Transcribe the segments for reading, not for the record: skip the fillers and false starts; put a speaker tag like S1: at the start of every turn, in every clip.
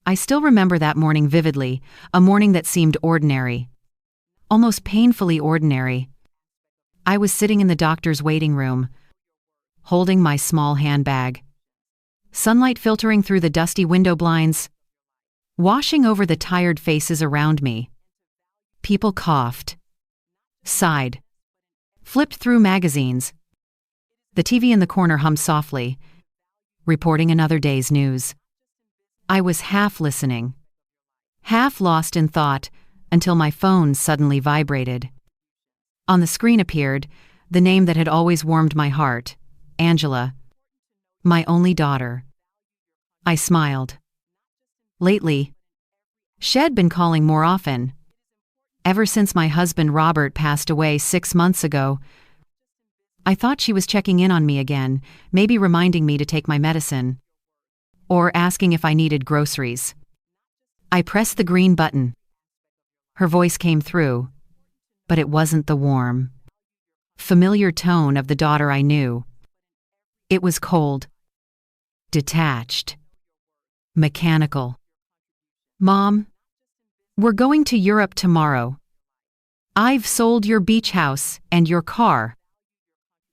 S1: I still remember that morning vividly, a morning that seemed ordinary. Almost painfully ordinary. I was sitting in the doctor's waiting room, holding my small handbag. Sunlight filtering through the dusty window blinds, washing over the tired faces around me. People coughed, sighed, flipped through magazines. The TV in the corner hummed softly, reporting another day's news. I was half listening, half lost in thought, until my phone suddenly vibrated. On the screen appeared the name that had always warmed my heart, Angela, my only daughter. I smiled. Lately, she'd been calling more often. Ever since my husband Robert passed away 6 months ago, I thought she was checking in on me again, maybe reminding me to take my medicine, or asking if I needed groceries. I pressed the green button. Her voice came through, but it wasn't the warm, familiar tone of the daughter I knew. It was cold, detached, mechanical. "Mom, we're going to Europe tomorrow. I've sold your beach house and your car.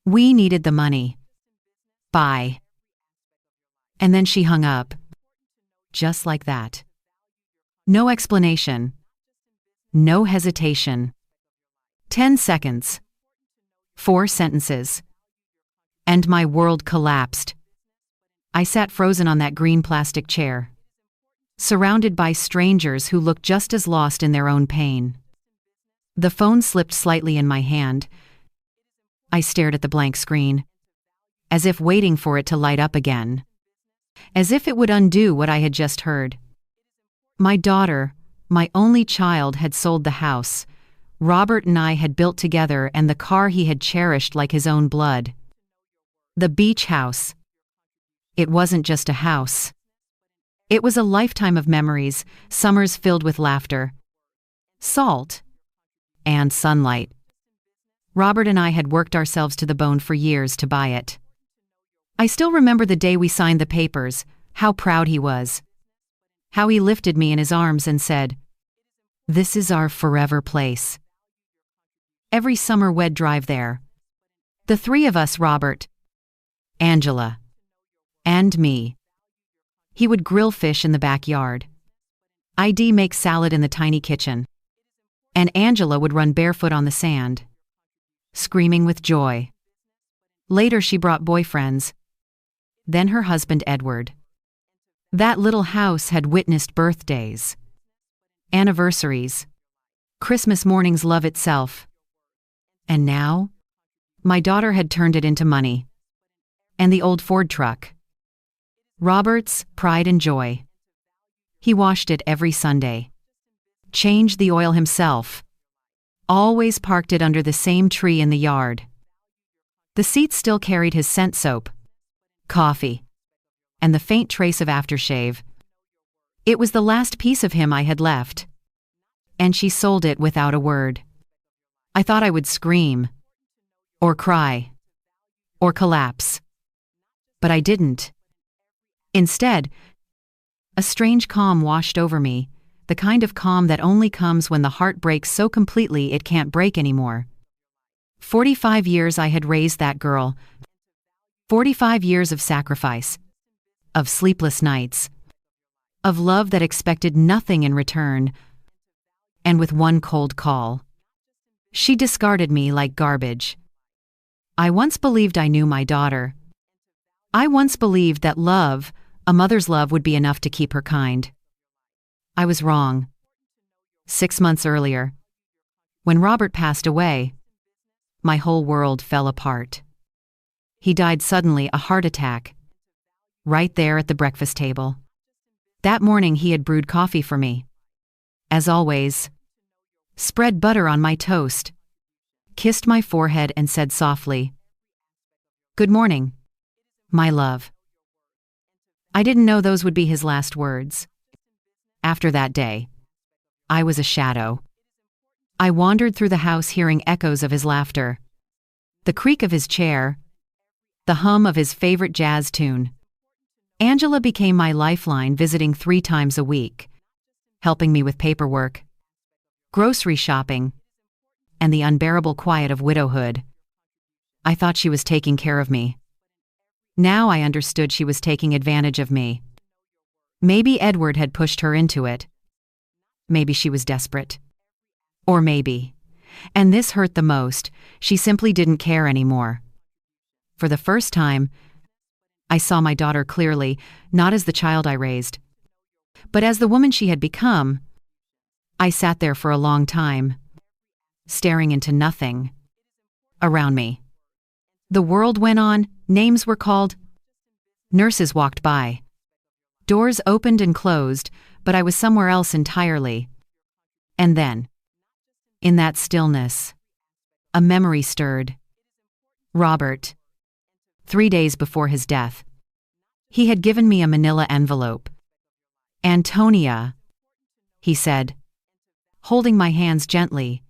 S1: We needed the money. Bye." And then she hung up. Just like that. No explanation. No hesitation. 10 seconds. 4 sentences. And my world collapsed. I sat frozen on that green plastic chair, surrounded by strangers who looked just as lost in their own pain. The phone slipped slightly in my hand. I stared at the blank screen, as if waiting for it to light up again, as if it would undo what I had just heard. My daughter, my only child, had sold the house Robert and I had built together and the car he had cherished like his own blood. The beach house. It wasn't just a house. It was a lifetime of memories, summers filled with laughter, salt, and sunlight. Robert and I had worked ourselves to the bone for years to buy it. I still remember the day we signed the papers, how proud he was. How he lifted me in his arms and said, "This is our forever place." Every summer we'd drive there. The three of us, Robert, Angela, and me. He would grill fish in the backyard. I'd make salad in the tiny kitchen. And Angela would run barefoot on the sand, screaming with joy. Later she brought boyfriends. Then her husband Edward. That little house had witnessed birthdays, anniversaries, Christmas mornings, love itself. And now, my daughter had turned it into money. And the old Ford truck. Robert's pride and joy. He washed it every Sunday. Changed the oil himself. Always parked it under the same tree in the yard. The seats still carried his scent soap, coffee, and the faint trace of aftershave. It was the last piece of him I had left. And she sold it without a word. I thought I would scream, or cry, or collapse. But I didn't. Instead, a strange calm washed over me, the kind of calm that only comes when the heart breaks so completely it can't break anymore. 45 years I had raised that girl. 45 years of sacrifice, of sleepless nights, of love that expected nothing in return. And with one cold call, she discarded me like garbage. I once believed I knew my daughter. I once believed that love, a mother's love, would be enough to keep her kind. I was wrong. 6 months earlier, when Robert passed away, my whole world fell apart. He died suddenly, a heart attack, right there at the breakfast table. That morning he had brewed coffee for me. As always, spread butter on my toast, kissed my forehead and said softly, "Good morning, my love." I didn't know those would be his last words. After that day, I was a shadow. I wandered through the house hearing echoes of his laughter, the creak of his chair, the hum of his favorite jazz tune. Angela became my lifeline, visiting 3 times a week, helping me with paperwork, grocery shopping, and the unbearable quiet of widowhood. I thought she was taking care of me. Now I understood she was taking advantage of me. Maybe Edward had pushed her into it. Maybe she was desperate. Or maybe, and this hurt the most, she simply didn't care anymore. For the first time, I saw my daughter clearly, not as the child I raised, but as the woman she had become. I sat there for a long time, staring into nothing around me. The world went on, names were called, nurses walked by. Doors opened and closed, but I was somewhere else entirely. And then, in that stillness, a memory stirred. Robert. 3 days before his death, he had given me a manila envelope. "Antonia," he said, holding my hands gently,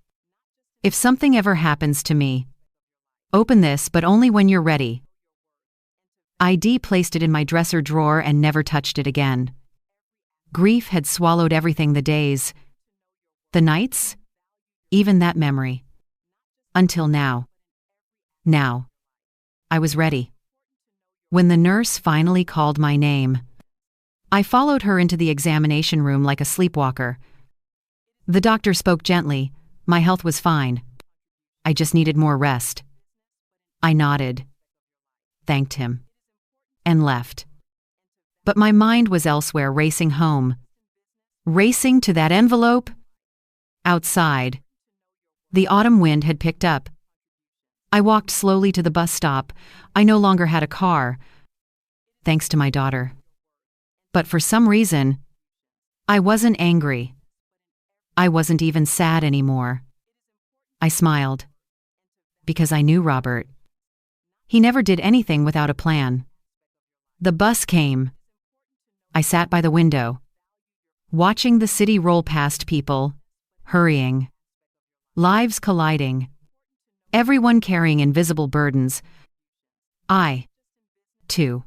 S1: "if something ever happens to me, open this, but only when you're ready." I placed it in my dresser drawer and never touched it again. Grief had swallowed everything, the days, the nights, even that memory. Until now. Now, I was ready. When the nurse finally called my name, I followed her into the examination room like a sleepwalker. The doctor spoke gently. My health was fine. I just needed more rest. I nodded, thanked him, and left. But my mind was elsewhere, racing home. Racing to that envelope. Outside, the autumn wind had picked up. I walked slowly to the bus stop. I no longer had a car, thanks to my daughter. But for some reason, I wasn't angry. I wasn't even sad anymore. I smiled. Because I knew Robert. He never did anything without a plan. The bus came. I sat by the window, watching the city roll past, people hurrying, lives colliding, everyone carrying invisible burdens. I, too,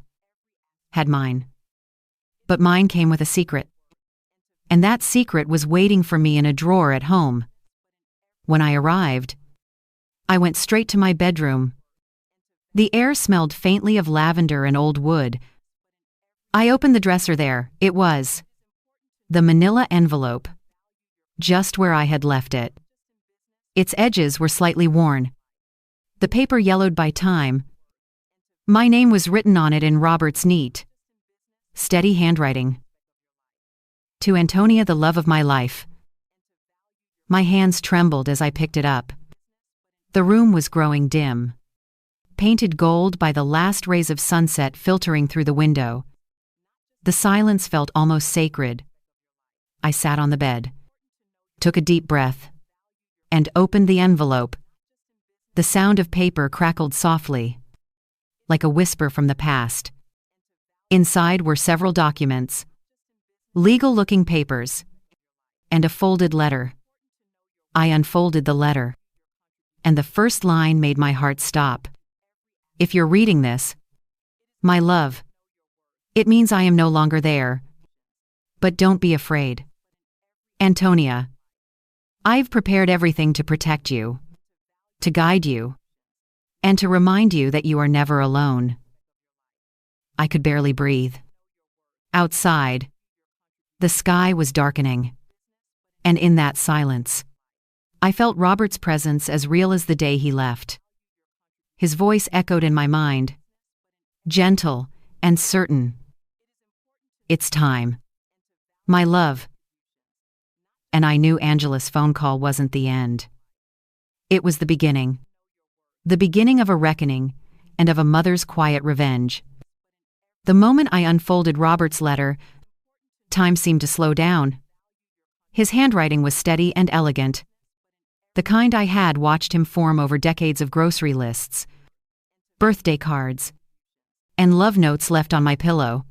S1: had mine. But mine came with a secret. And that secret was waiting for me in a drawer at home. When I arrived, I went straight to my bedroom. The air smelled faintly of lavender and old wood. I opened the dresser there. It was the manila envelope, just where I had left it. Its edges were slightly worn, the paper yellowed by time. My name was written on it in Robert's neat, steady handwriting. To Antonia, the love of my life. My hands trembled as I picked it up. The room was growing dim, painted gold by the last rays of sunset filtering through the window. The silence felt almost sacred. I sat on the bed, took a deep breath, and opened the envelope. The sound of paper crackled softly, like a whisper from the past. Inside were several documents, legal-looking papers, and a folded letter. I unfolded the letter, and the first line made my heart stop. "If you're reading this, my love, it means I am no longer there. But don't be afraid. Antonia, I've prepared everything to protect you, to guide you, and to remind you that you are never alone." I could barely breathe. Outside, the sky was darkening, and in that silence, I felt Robert's presence as real as the day he left. His voice echoed in my mind, gentle and certain. "It's time, my love." And I knew Angela's phone call wasn't the end. It was the beginning. The beginning of a reckoning and of a mother's quiet revenge. The moment I unfolded Robert's letter, time seemed to slow down. His handwriting was steady and elegant, the kind I had watched him form over decades of grocery lists, birthday cards, and love notes left on my pillow.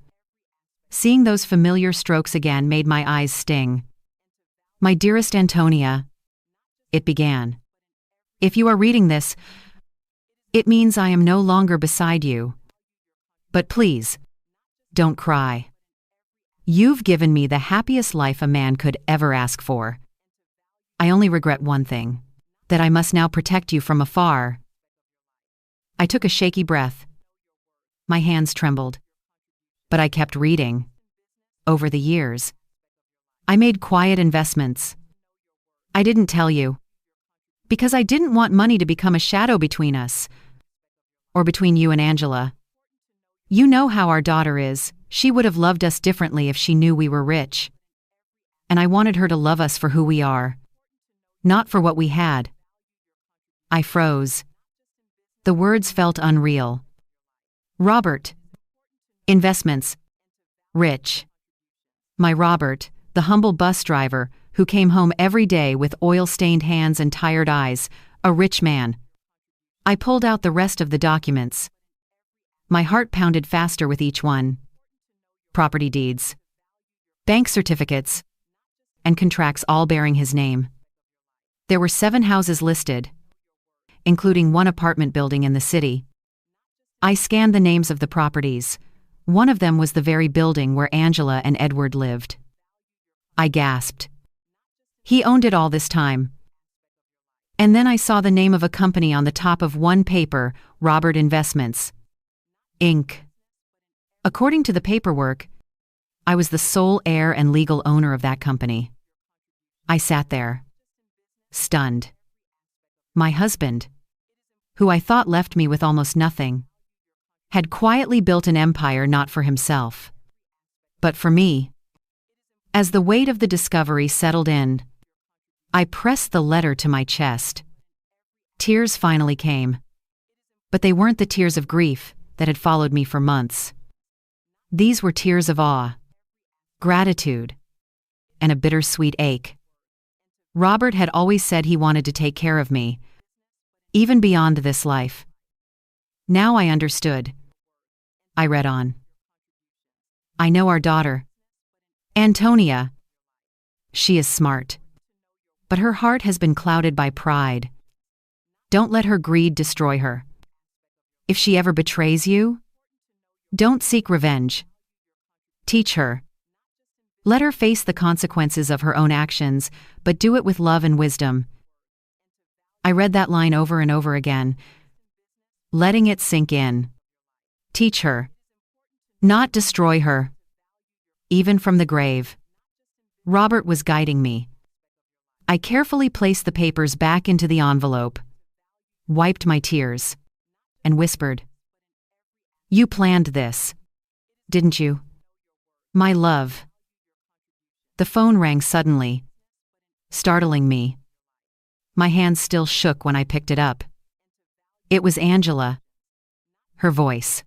S1: Seeing those familiar strokes again made my eyes sting. "My dearest Antonia," it began, "if you are reading this, it means I am no longer beside you. But please, Don't cry. You've given me the happiest life a man could ever ask for. I only regret one thing, that I must now protect you from afar." I took a shaky breath. My hands trembled. But I kept reading. Over the years, I made quiet investments. I didn't tell you, because I didn't want money to become a shadow between us, or between you and Angela. You know how our daughter is. She would have loved us differently if she knew we were rich. And I wanted her to love us for who we are, not for what we had. I froze. The words felt unreal. Robert. Investments. Rich. My Robert, the humble bus driver, who came home every day with oil-stained hands and tired eyes, a rich man. I pulled out the rest of the documents. My heart pounded faster with each one. Property deeds, bank certificates, and contracts all bearing his name. There were 7 houses listed, including 1 apartment building in the city. I scanned the names of the properties. One of them was the very building where Angela and Edward lived. I gasped. He owned it all this time. And then I saw the name of a company on the top of one paper, Robert Investments, Inc. According to the paperwork, I was the sole heir and legal owner of that company. I sat there, stunned. My husband, who I thought left me with almost nothing, had quietly built an empire not for himself, but for me. As the weight of the discovery settled in, I pressed the letter to my chest. Tears finally came. But they weren't the tears of grief that had followed me for months. These were tears of awe, gratitude, and a bittersweet ache. Robert had always said he wanted to take care of me, even beyond this life. Now I understood. I read on. I know our daughter, Antonia. She is smart, but her heart has been clouded by pride. Don't let her greed destroy her. If she ever betrays you, don't seek revenge. Teach her. Let her face the consequences of her own actions, but do it with love and wisdom. I read that line over and over again, letting it sink in. Teach her. Not destroy her. Even from the grave. Robert was guiding me. I carefully placed the papers back into the envelope, wiped my tears, and whispered, "You planned this, didn't you? My love." The phone rang suddenly, startling me. My hands still shook when I picked it up. It was Angela. Her voice,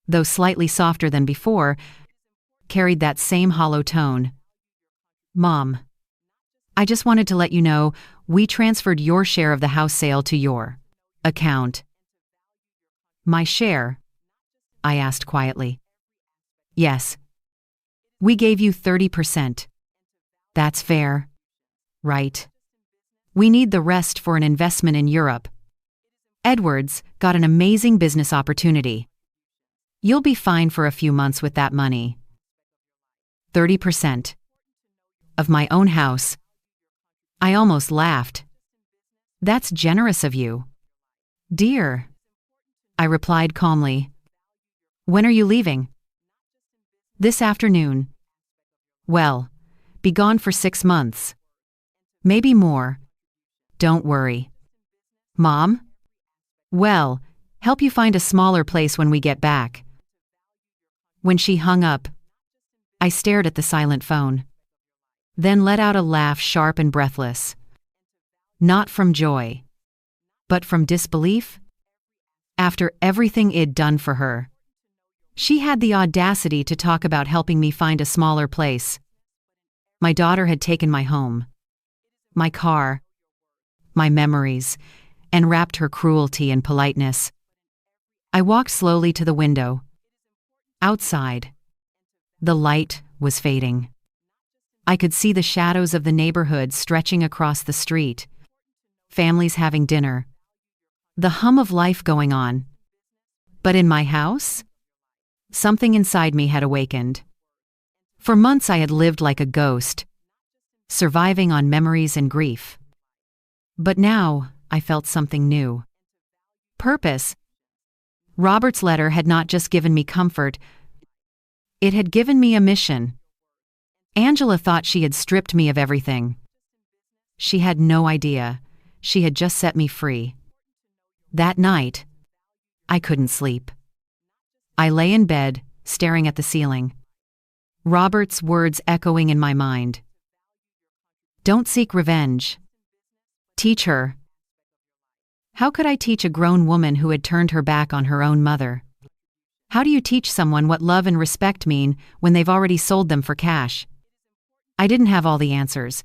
S1: though slightly softer than before, carried that same hollow tone. "Mom, I just wanted to let you know we transferred your share of the house sale to your account." "My share?" I asked quietly. "Yes. We gave you 30%. That's fair, right? We need the rest for an investment in Europe. Edward's got an amazing business opportunity. You'll be fine for a few months with that money." 30% of my own house. I almost laughed. "That's generous of you, dear," I replied calmly. "When are you leaving?" "This afternoon." "Well, be gone for 6 months. Maybe more. Don't worry." "Mom?" "Well, help you find a smaller place when we get back." When she hung up, I stared at the silent phone, then let out a laugh sharp and breathless. Not from joy, but from disbelief. After everything I'd done for her, she had the audacity to talk about helping me find a smaller place. My daughter had taken my home, my car, my memories, and wrapped her cruelty in politeness. I walked slowly to the window. Outside, the light was fading. I could see the shadows of the neighborhood stretching across the street, families having dinner, the hum of life going on. But in my house, Something inside me had awakened. For months I had lived like a ghost, surviving on memories and grief. But now, I felt something new. Purpose. Robert's letter had not just given me comfort, it had given me a mission. Angela thought she had stripped me of everything. She had no idea. She had just set me free. That night, I couldn't sleep. I lay in bed, staring at the ceiling. Robert's words echoing in my mind. Don't seek revenge. Teach her. How could I teach a grown woman who had turned her back on her own mother? How do you teach someone what love and respect mean when they've already sold them for cash? I didn't have all the answers,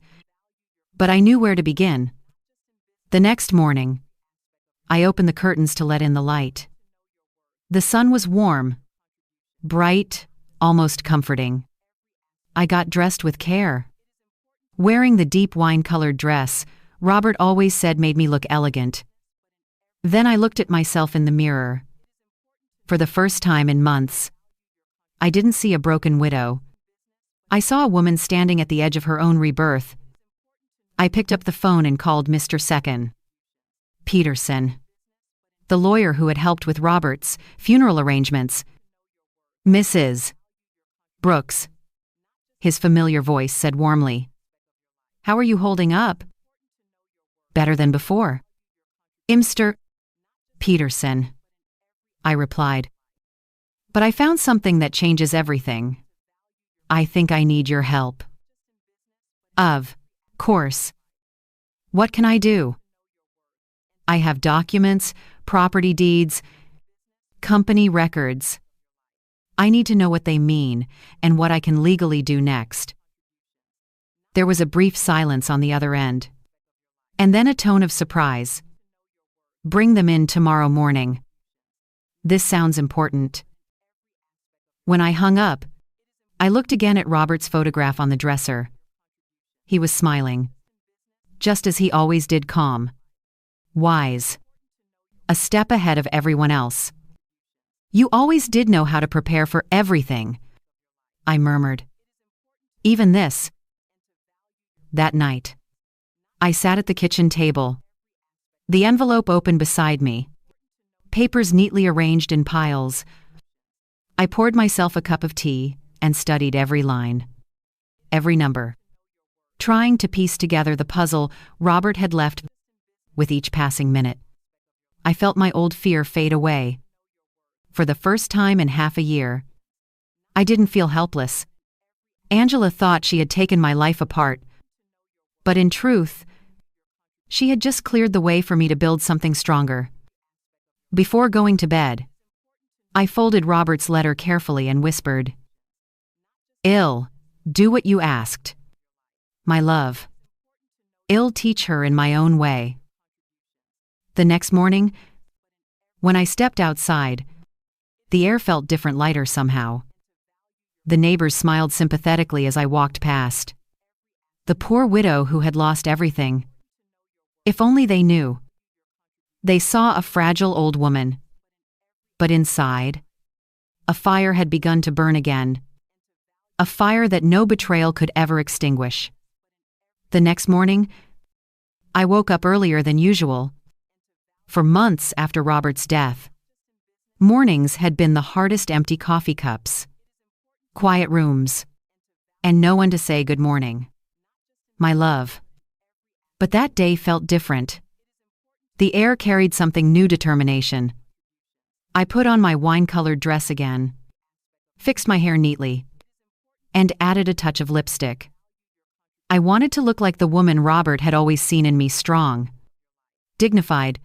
S1: but I knew where to begin. The next morning, I opened the curtains to let in the light. The sun was warm, bright, almost comforting. I got dressed with care. Wearing the deep wine-colored dress Robert always said made me look elegant. Then I looked at myself in the mirror. For the first time in months, I didn't see a broken widow. I saw a woman standing at the edge of her own rebirth. I picked up the phone and called Mr. Second. Peterson, the lawyer who had helped with Robert's funeral arrangements. Mrs. Brooks, his familiar voice said warmly. How are you holding up? Better than before. Mr. Peterson, I replied. But I found something that changes everything. I think I need your help. Of course. What can I do? I have documents, property deeds, company records. I need to know what they mean and what I can legally do next. There was a brief silence on the other end. And then a tone of surprise. Bring them in tomorrow morning. This sounds important. When I hung up, I looked again at Robert's photograph on the dresser. He was smiling. Just as he always did, calm. Wise. A step ahead of everyone else. You always did know how to prepare for everything, I murmured. Even this. That night, I sat at the kitchen table. The envelope open beside me. Papers neatly arranged in piles. I poured myself a cup of tea and studied every line, every number, trying to piece together the puzzle Robert had left. With each passing minute, I felt my old fear fade away. For the first time in half a year, I didn't feel helpless. Angela thought she had taken my life apart, but in truth, she had just cleared the way for me to build something stronger. Before going to bed, I folded Robert's letter carefully and whispered, "I'll do what you asked. My love. I'll teach her in my own way." The next morning, when I stepped outside, the air felt different, lighter somehow. The neighbors smiled sympathetically as I walked past. The poor widow who had lost everything. If only they knew. They saw a fragile old woman. But inside, a fire had begun to burn again. A fire that no betrayal could ever extinguish. The next morning, I woke up earlier than usual. For months after Robert's death, mornings had been the hardest. Empty coffee cups, quiet rooms, and no one to say good morning. My love. But that day felt different. The air carried something new, determination. I put on my wine-colored dress again, fixed my hair neatly, and added a touch of lipstick. I wanted to look like the woman Robert had always seen in me, strong, dignified,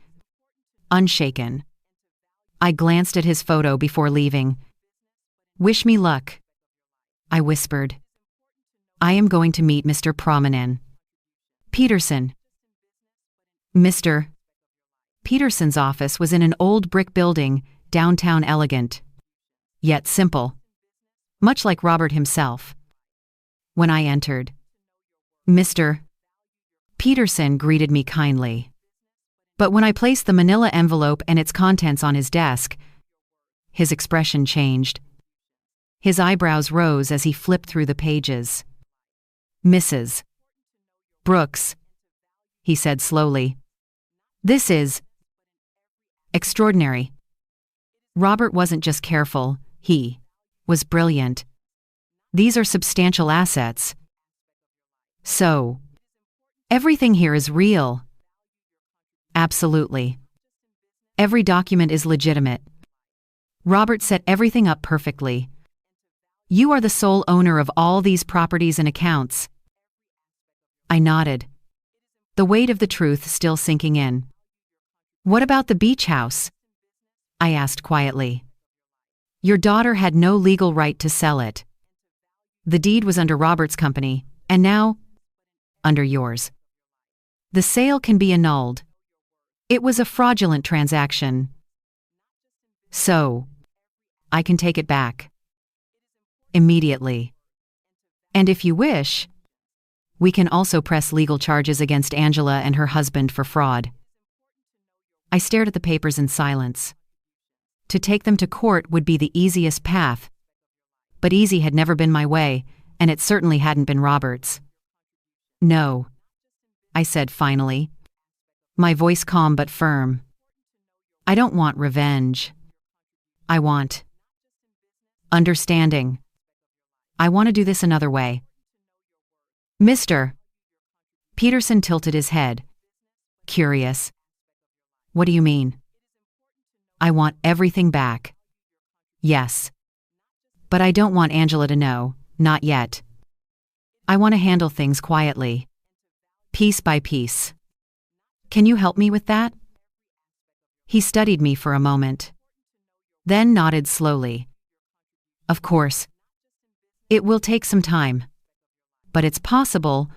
S1: unshaken. I glanced at his photo before leaving. "Wish me luck," I whispered. "I am going to meet Mr. Prominent. Peterson." Mr. Peterson's office was in an old brick building, downtown, elegant, yet simple, much like Robert himself. When I entered, Mr. Peterson greeted me kindly. But when I placed the manila envelope and its contents on his desk, his expression changed. His eyebrows rose as he flipped through the pages. "Mrs. Brooks," he said slowly. "This is extraordinary." Robert wasn't just careful, he was brilliant. These are substantial assets. So, everything here is real. Absolutely. Every document is legitimate. Robert set everything up perfectly. You are the sole owner of all these properties and accounts. I nodded, the weight of the truth still sinking in. What about the beach house? I asked quietly. Your daughter had no legal right to sell it. The deed was under Robert's company, and now, under yours. The sale can be annulled. It was a fraudulent transaction. So, I can take it back. Immediately. And if you wish, we can also press legal charges against Angela and her husband for fraud. I stared at the papers in silence. To take them to court would be the easiest path. But easy had never been my way, and it certainly hadn't been Robert's. No, I said finally, my voice calm but firm. I don't want revenge. I want understanding. I want to do this another way. Mr. Peterson tilted his head. Curious. What do you mean? I want everything back. Yes. But I don't want Angela to know, not yet. I want to handle things quietly. Piece by piece. Can you help me with that? He studied me for a moment. Then nodded slowly. Of course. It will take some time. But it's possible.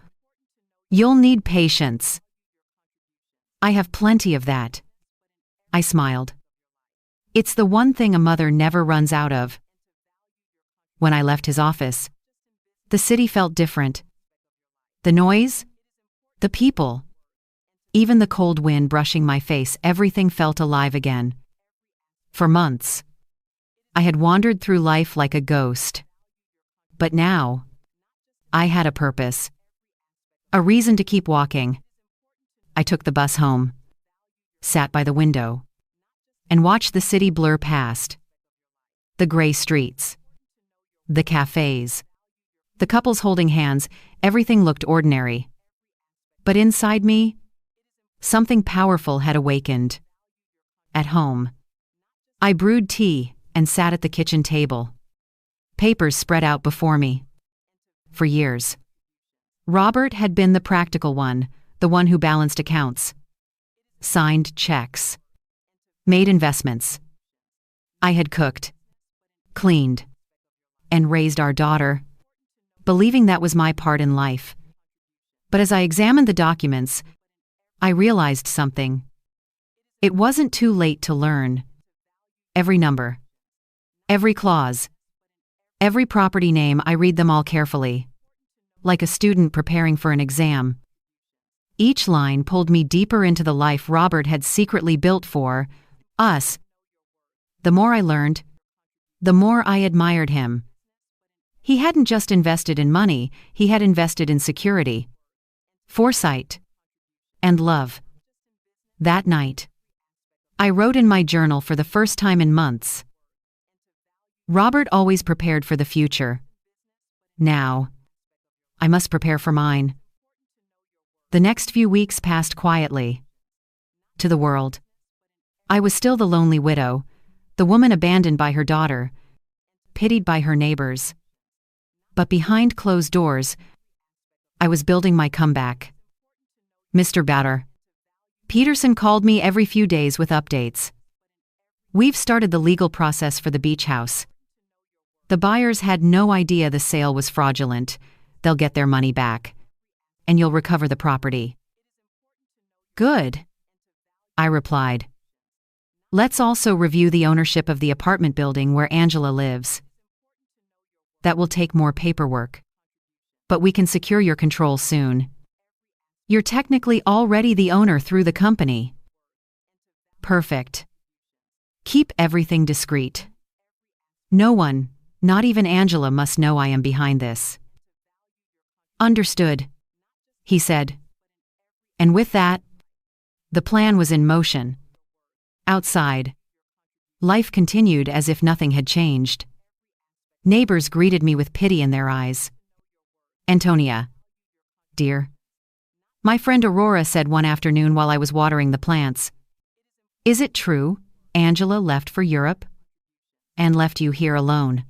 S1: You'll need patience. I have plenty of that. I smiled. It's the one thing a mother never runs out of. When I left his office, the city felt different. The noise, the people, even the cold wind brushing my face, everything felt alive again. For months, I had wandered through life like a ghost. But now, I had a purpose. A reason to keep walking. I took the bus home, sat by the window, and watched the city blur past. The gray streets, the cafes, the couples holding hands, everything looked ordinary. But inside me, something powerful had awakened. At home, I brewed tea and sat at the kitchen table. Papers spread out before me. For years, Robert had been the practical one, the one who balanced accounts, signed checks, made investments. I had cooked, cleaned, and raised our daughter, believing that was my part in life. But as I examined the documents, I realized something. It wasn't too late to learn. Every number, every clause, every property name, I read them all carefully, like a student preparing for an exam. Each line pulled me deeper into the life Robert had secretly built for us. The more I learned, the more I admired him. He hadn't just invested in money, he had invested in security, foresight, and love. That night, I wrote in my journal for the first time in months. Robert always prepared for the future. Now, I must prepare for mine. The next few weeks passed quietly. To the world, I was still the lonely widow, the woman abandoned by her daughter, pitied by her neighbors. But behind closed doors, I was building my comeback. Mr. Batter. Peterson called me every few days with updates. We've started the legal process for the beach house. The buyers had no idea the sale was fraudulent. They'll get their money back. And you'll recover the property. Good, I replied. Let's also review the ownership of the apartment building where Angela lives. That will take more paperwork. But we can secure your control soon. You're technically already the owner through the company. Perfect. Keep everything discreet. No one, Not even Angela must know I am behind this. Understood, he said. And with that, the plan was in motion. Outside, life continued as if nothing had changed. Neighbors greeted me with pity in their eyes. Antonia, dear, my friend Aurora said one afternoon while I was watering the plants. Is it true Angela left for Europe? And left you here alone?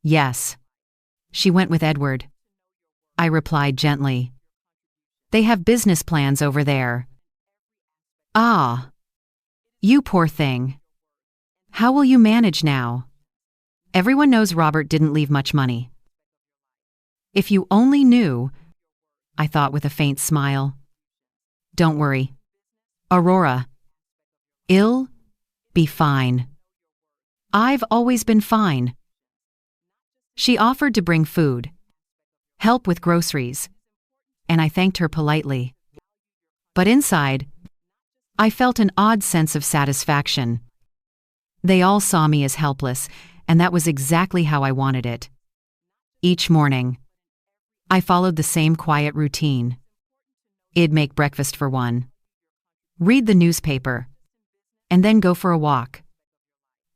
S1: Yes. She went with Edward. I replied gently. They have business plans over there. Ah. You poor thing. How will you manage now? Everyone knows Robert didn't leave much money. If you only knew, I thought with a faint smile. Don't worry. Aurora. Ill? Be fine. I've always been fine. She offered to bring food, help with groceries, and I thanked her politely. But inside, I felt an odd sense of satisfaction. They all saw me as helpless, and that was exactly how I wanted it. Each morning, I followed the same quiet routine. I'd make breakfast for one, read the newspaper, and then go for a walk.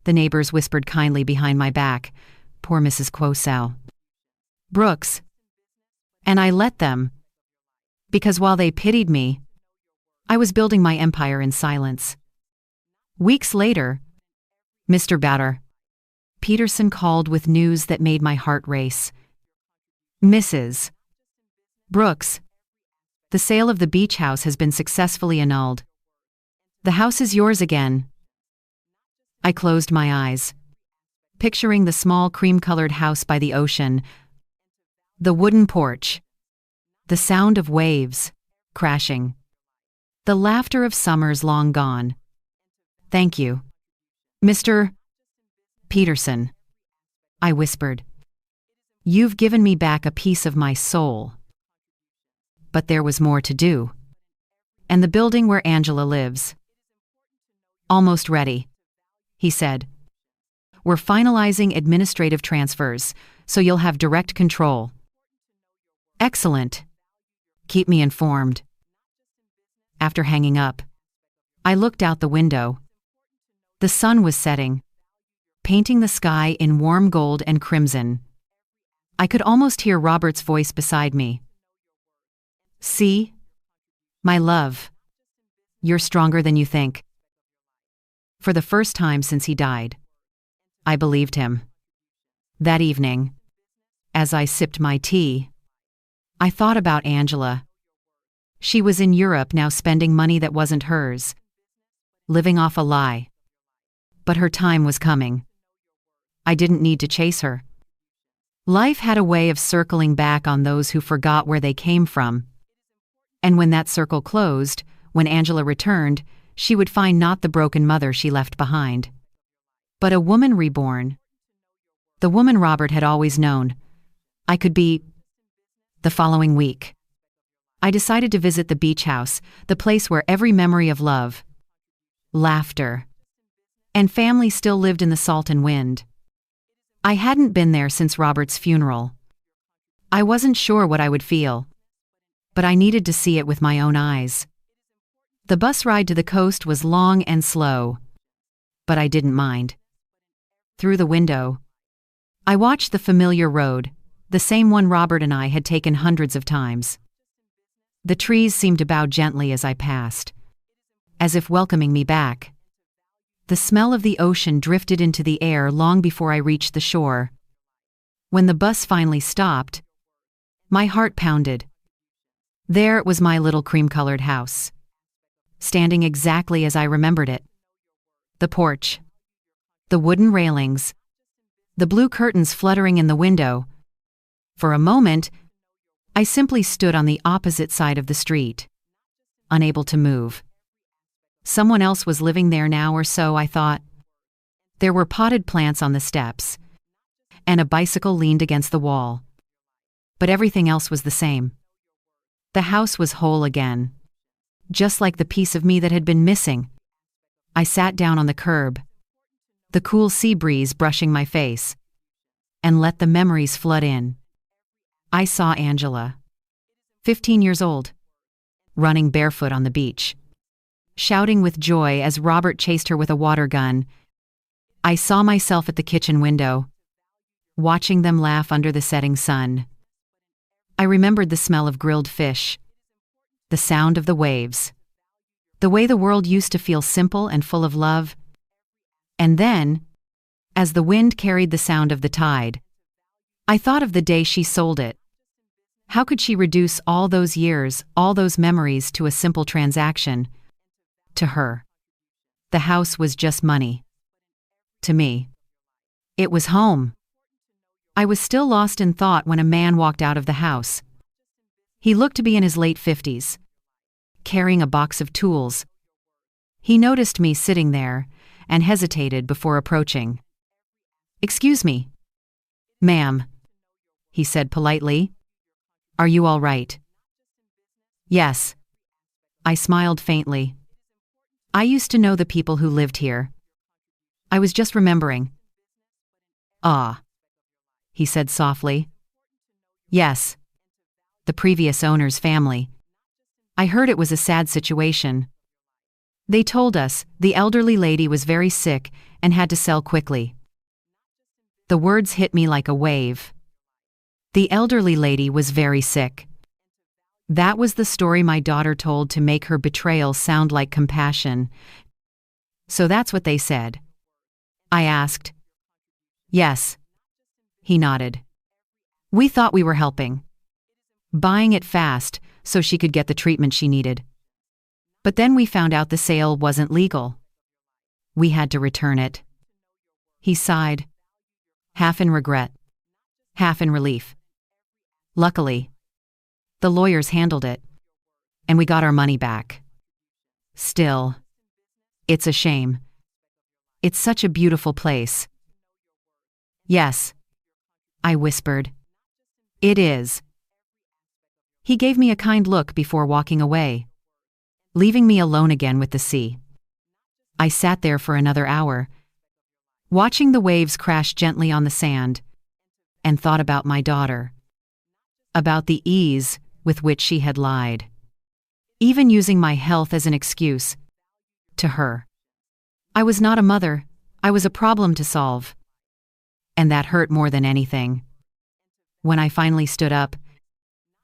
S1: The neighbors whispered kindly behind my back, "Poor Mrs. Quosell. Brooks." And I let them, because while they pitied me, I was building my empire in silence. Weeks later, Mr. Batter Peterson called with news that made my heart race. Mrs. Brooks, the sale of the beach house has been successfully annulled. The house is yours again. I closed my eyes, picturing the small cream-colored house by the ocean, the wooden porch, the sound of waves crashing, the laughter of summers long gone. Thank you, Mr. Peterson, I whispered. You've given me back a piece of my soul. But there was more to do. And the building where Angela lives. Almost ready, he said. We're finalizing administrative transfers, so you'll have direct control. Excellent. Keep me informed. After hanging up, I looked out the window. The sun was setting, painting the sky in warm gold and crimson. I could almost hear Robert's voice beside me. See? My love. You're stronger than you think. For the first time since he died, I believed him. That evening, as I sipped my tea, I thought about Angela. She was in Europe now, spending money that wasn't hers, living off a lie. But her time was coming. I didn't need to chase her. Life had a way of circling back on those who forgot where they came from. And when that circle closed, when Angela returned, she would find not the broken mother she left behind, but a woman reborn. The woman Robert had always known. I could be. The following week, I decided to visit the beach house, the place where every memory of love, laughter, and family still lived in the salt and wind. I hadn't been there since Robert's funeral. I wasn't sure what I would feel, but I needed to see it with my own eyes. The bus ride to the coast was long and slow, but I didn't mind. Through the window, I watched the familiar road, the same one Robert and I had taken hundreds of times. The trees seemed to bow gently as I passed, as if welcoming me back. The smell of the ocean drifted into the air long before I reached the shore. When the bus finally stopped, my heart pounded. There was my little cream-colored house, standing exactly as I remembered it. The porch, the wooden railings, the blue curtains fluttering in the window. For a moment, I simply stood on the opposite side of the street, unable to move. Someone else was living there now, or so I thought. There were potted plants on the steps, and a bicycle leaned against the wall. But everything else was the same. The house was whole again, just like the piece of me that had been missing. I sat down on the curb, the cool sea breeze brushing my face. and let the memories flood in. I saw Angela, 15 years old, running barefoot on the beach, shouting with joy as Robert chased her with a water gun. I saw myself at the kitchen window, watching them laugh under the setting sun. I remembered the smell of grilled fish, the sound of the waves, the way the world used to feel simple and full of love. And then, as the wind carried the sound of the tide, I thought of the day she sold it. How could she reduce all those years, all those memories to a simple transaction? To her, the house was just money. To me, it was home. I was still lost in thought when a man walked out of the house. He looked to be in his late 50s, carrying a box of tools. He noticed me sitting there and hesitated before approaching. "Excuse me, ma'am," he said politely. "Are you all right?" "Yes." I smiled faintly. I used to know the people who lived here. I was just remembering. "Ah," he said softly. "Yes. The previous owner's family. I heard it was a sad situation. They told us the elderly lady was very sick and had to sell quickly." The words hit me like a wave. The elderly lady was very sick. That was the story my daughter told to make her betrayal sound like compassion. "So that's what they said?" I asked. "Yes." He nodded. "We thought we were helping, buying it fast so she could get the treatment she needed. But then we found out the sale wasn't legal. We had to return it." He sighed, half in regret, half in relief. "Luckily, the lawyers handled it, and we got our money back. Still, it's a shame. It's such a beautiful place." "Yes," I whispered. "It is." He gave me a kind look before walking away, leaving me alone again with the sea. I sat there for another hour, watching the waves crash gently on the sand, and thought about my daughter, about the ease with which she had lied, even using my health as an excuse. To her, I was not a mother, I was a problem to solve. And that hurt more than anything. When I finally stood up,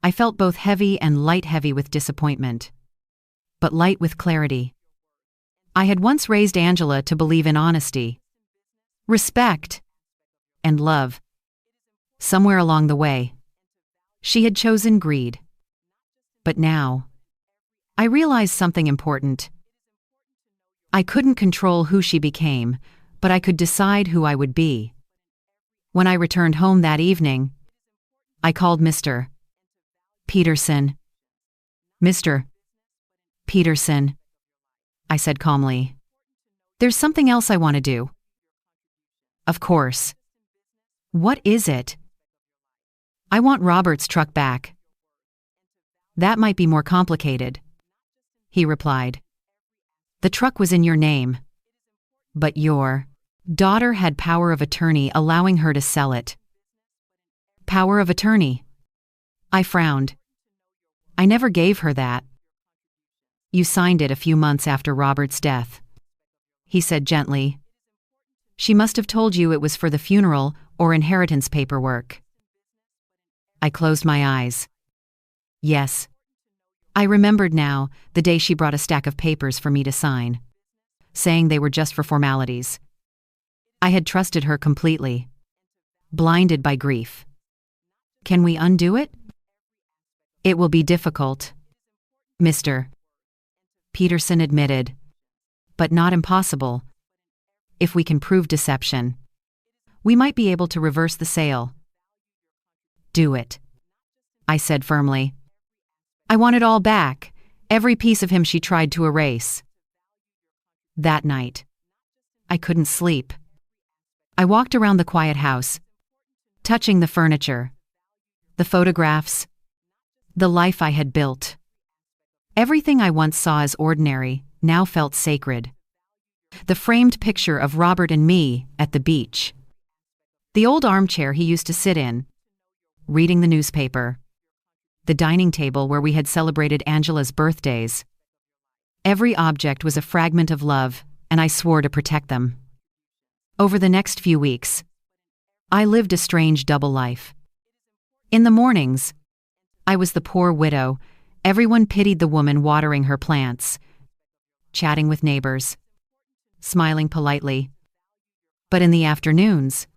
S1: I felt both heavy and light-heavy with disappointment, but light with clarity. I had once raised Angela to believe in honesty, respect, and love. Somewhere along the way, she had chosen greed. But now, I realized something important. I couldn't control who she became, but I could decide who I would be. When I returned home that evening, I called Mr. Peterson. "Mr. Peterson," I said calmly, "there's something else I want to do." "Of course." "What is it?" "I want Robert's truck back." "That might be more complicated," he replied. "The truck was in your name, but your daughter had power of attorney allowing her to sell it." "Power of attorney?" I frowned. "I never gave her that." "You signed it a few months after Robert's death," he said gently. "She must have told you it was for the funeral or inheritance paperwork." I closed my eyes. Yes. I remembered now the day she brought a stack of papers for me to sign, saying they were just for formalities. I had trusted her completely, blinded by grief. Can we undo it? "It will be difficult," Mr. Peterson admitted, "but not impossible. If we can prove deception, we might be able to reverse the sale." "Do it," I said firmly. I want it all back, every piece of him she tried to erase. That night, I couldn't sleep. I walked around the quiet house, touching the furniture, the photographs, the life I had built. Everything I once saw as ordinary now felt sacred. The framed picture of Robert and me at the beach, The old armchair he used to sit in, reading the newspaper. The dining table where we had celebrated Angela's birthdays. Every object was a fragment of love, and I swore to protect them. Over the next few weeks, I lived a strange double life. In the mornings, I was the poor widow. Everyone pitied the woman watering her plants, chatting with neighbors, smiling politely. But in the afternoons,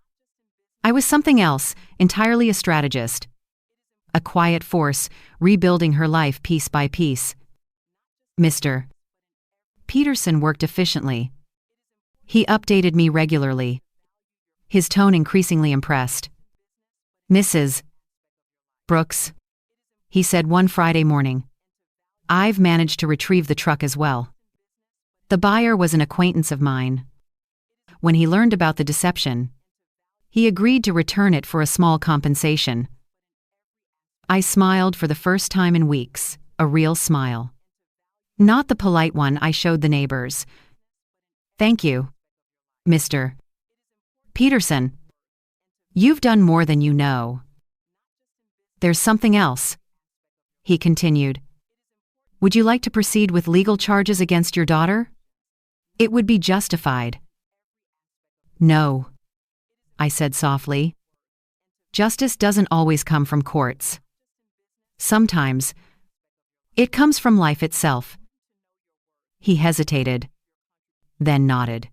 S1: I was something else, entirely a strategist. A quiet force, rebuilding her life piece by piece. Mr. Peterson worked efficiently. He updated me regularly, his tone increasingly impressed. Mrs. Brooks, he said one Friday morning, I've managed to retrieve the truck as well. The buyer was an acquaintance of mine. When he learned about the deception, he agreed to return it for a small compensation. I smiled for the first time in weeks, a real smile. Not the polite one I showed the neighbors. Thank you, Mr. Peterson. You've done more than you know. There's something else, he continued. Would you like to proceed with legal charges against your daughter? It would be justified. No, I said softly. Justice doesn't always come from courts. Sometimes, it comes from life itself. He hesitated, then nodded.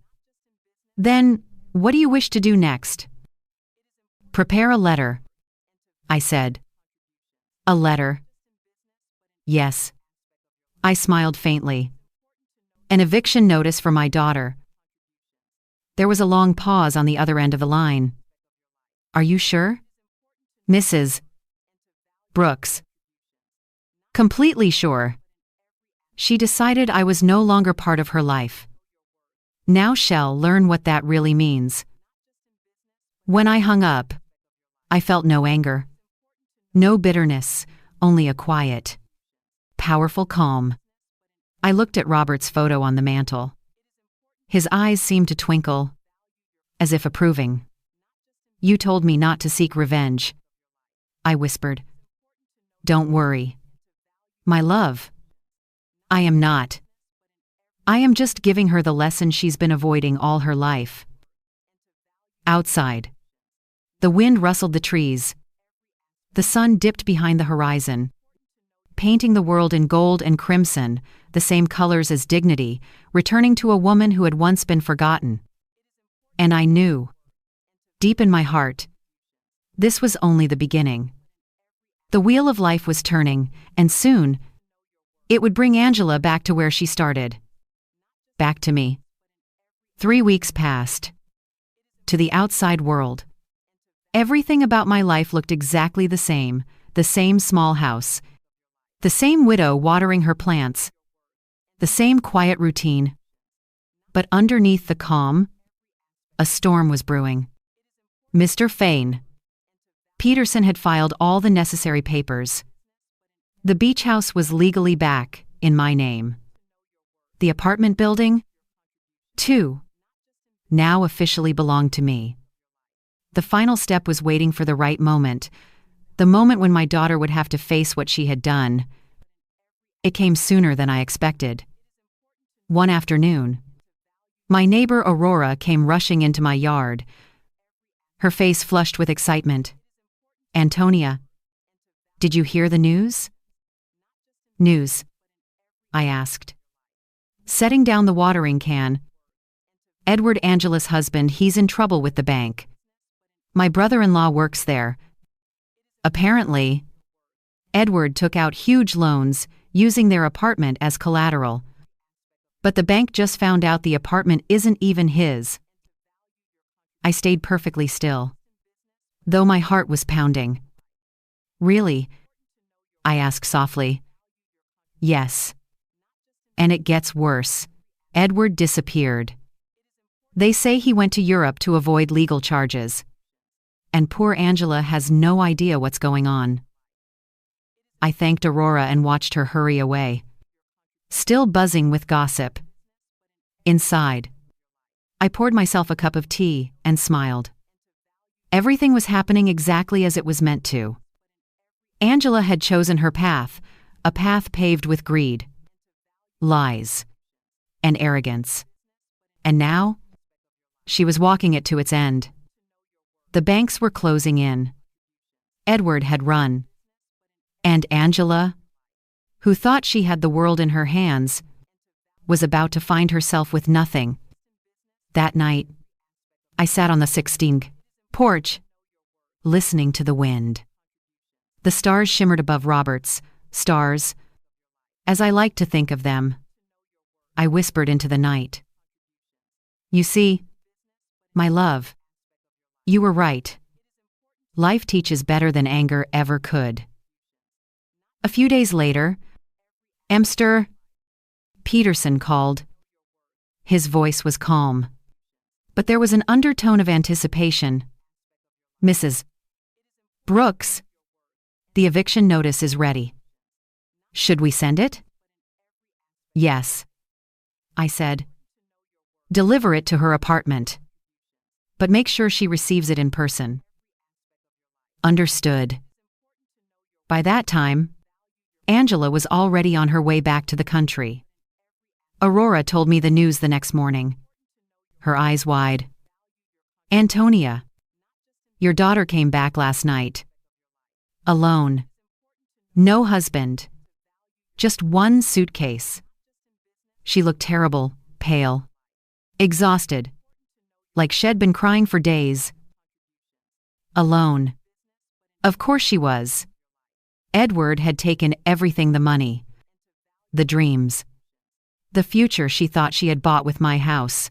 S1: Then, what do you wish to do next? Prepare a letter, I said. A letter? Yes. I smiled faintly. An eviction notice for my daughter. There was a long pause on the other end of the line. Are you sure? Mrs. Brooks. Completely sure. She decided I was no longer part of her life. Now she'll learn what that really means. When I hung up, I felt no anger. No bitterness, only a quiet, powerful calm. I looked at Robert's photo on the mantel. His eyes seemed to twinkle, as if approving. You told me not to seek revenge, I whispered. Don't worry. My love. I am not. I am just giving her the lesson she's been avoiding all her life. Outside, the wind rustled the trees. The sun dipped behind the horizon, painting the world in gold and crimson, the same colors as dignity, returning to a woman who had once been forgotten. And I knew, deep in my heart, this was only the beginning. The wheel of life was turning, and soon, it would bring Angela back to where she started. Back to me. 3 weeks passed. To the outside world. Everything about my life looked exactly the same small house, the same widow watering her plants, the same quiet routine. But underneath the calm, a storm was brewing. Mr. Fane. Peterson had filed all the necessary papers. The beach house was legally back, in my name. The apartment building, too, now officially belonged to me. The final step was waiting for the right moment, the moment when my daughter would have to face what she had done. It came sooner than I expected. One afternoon, my neighbor Aurora came rushing into my yard, her face flushed with excitement. Antonia, did you hear the news? News? I asked. Setting down the watering can. Edward, Angela's husband, he's in trouble with the bank. My brother-in-law works there. Apparently, Edward took out huge loans, using their apartment as collateral. But the bank just found out the apartment isn't even his. I stayed perfectly still, though my heart was pounding. Really? I asked softly. Yes. And it gets worse. Edward disappeared. They say he went to Europe to avoid legal charges. And poor Angela has no idea what's going on. I thanked Aurora and watched her hurry away, still buzzing with gossip. Inside, I poured myself a cup of tea and smiled. Everything was happening exactly as it was meant to. Angela had chosen her path, a path paved with greed, lies, and arrogance. And now, she was walking it to its end. The banks were closing in. Edward had run. And Angela, who thought she had the world in her hands, was about to find herself with nothing. That night, I sat on the 16th porch, listening to the wind. The stars shimmered above Robert's, stars, as I like to think of them. I whispered into the night. You see, my love, you were right. Life teaches better than anger ever could. A few days later, Mr. Peterson called. His voice was calm, but there was an undertone of anticipation. Mrs. Brooks, the eviction notice is ready. Should we send it? Yes, I said. Deliver it to her apartment, but make sure she receives it in person. Understood. By that time, Angela was already on her way back to the country. Aurora told me the news the next morning, her eyes wide. Antonia, your daughter came back last night. Alone. No husband. Just one suitcase. She looked terrible, pale, exhausted, like she'd been crying for days. Alone. Of course she was. Edward had taken everything, the money, the dreams, the future she thought she had bought with my house.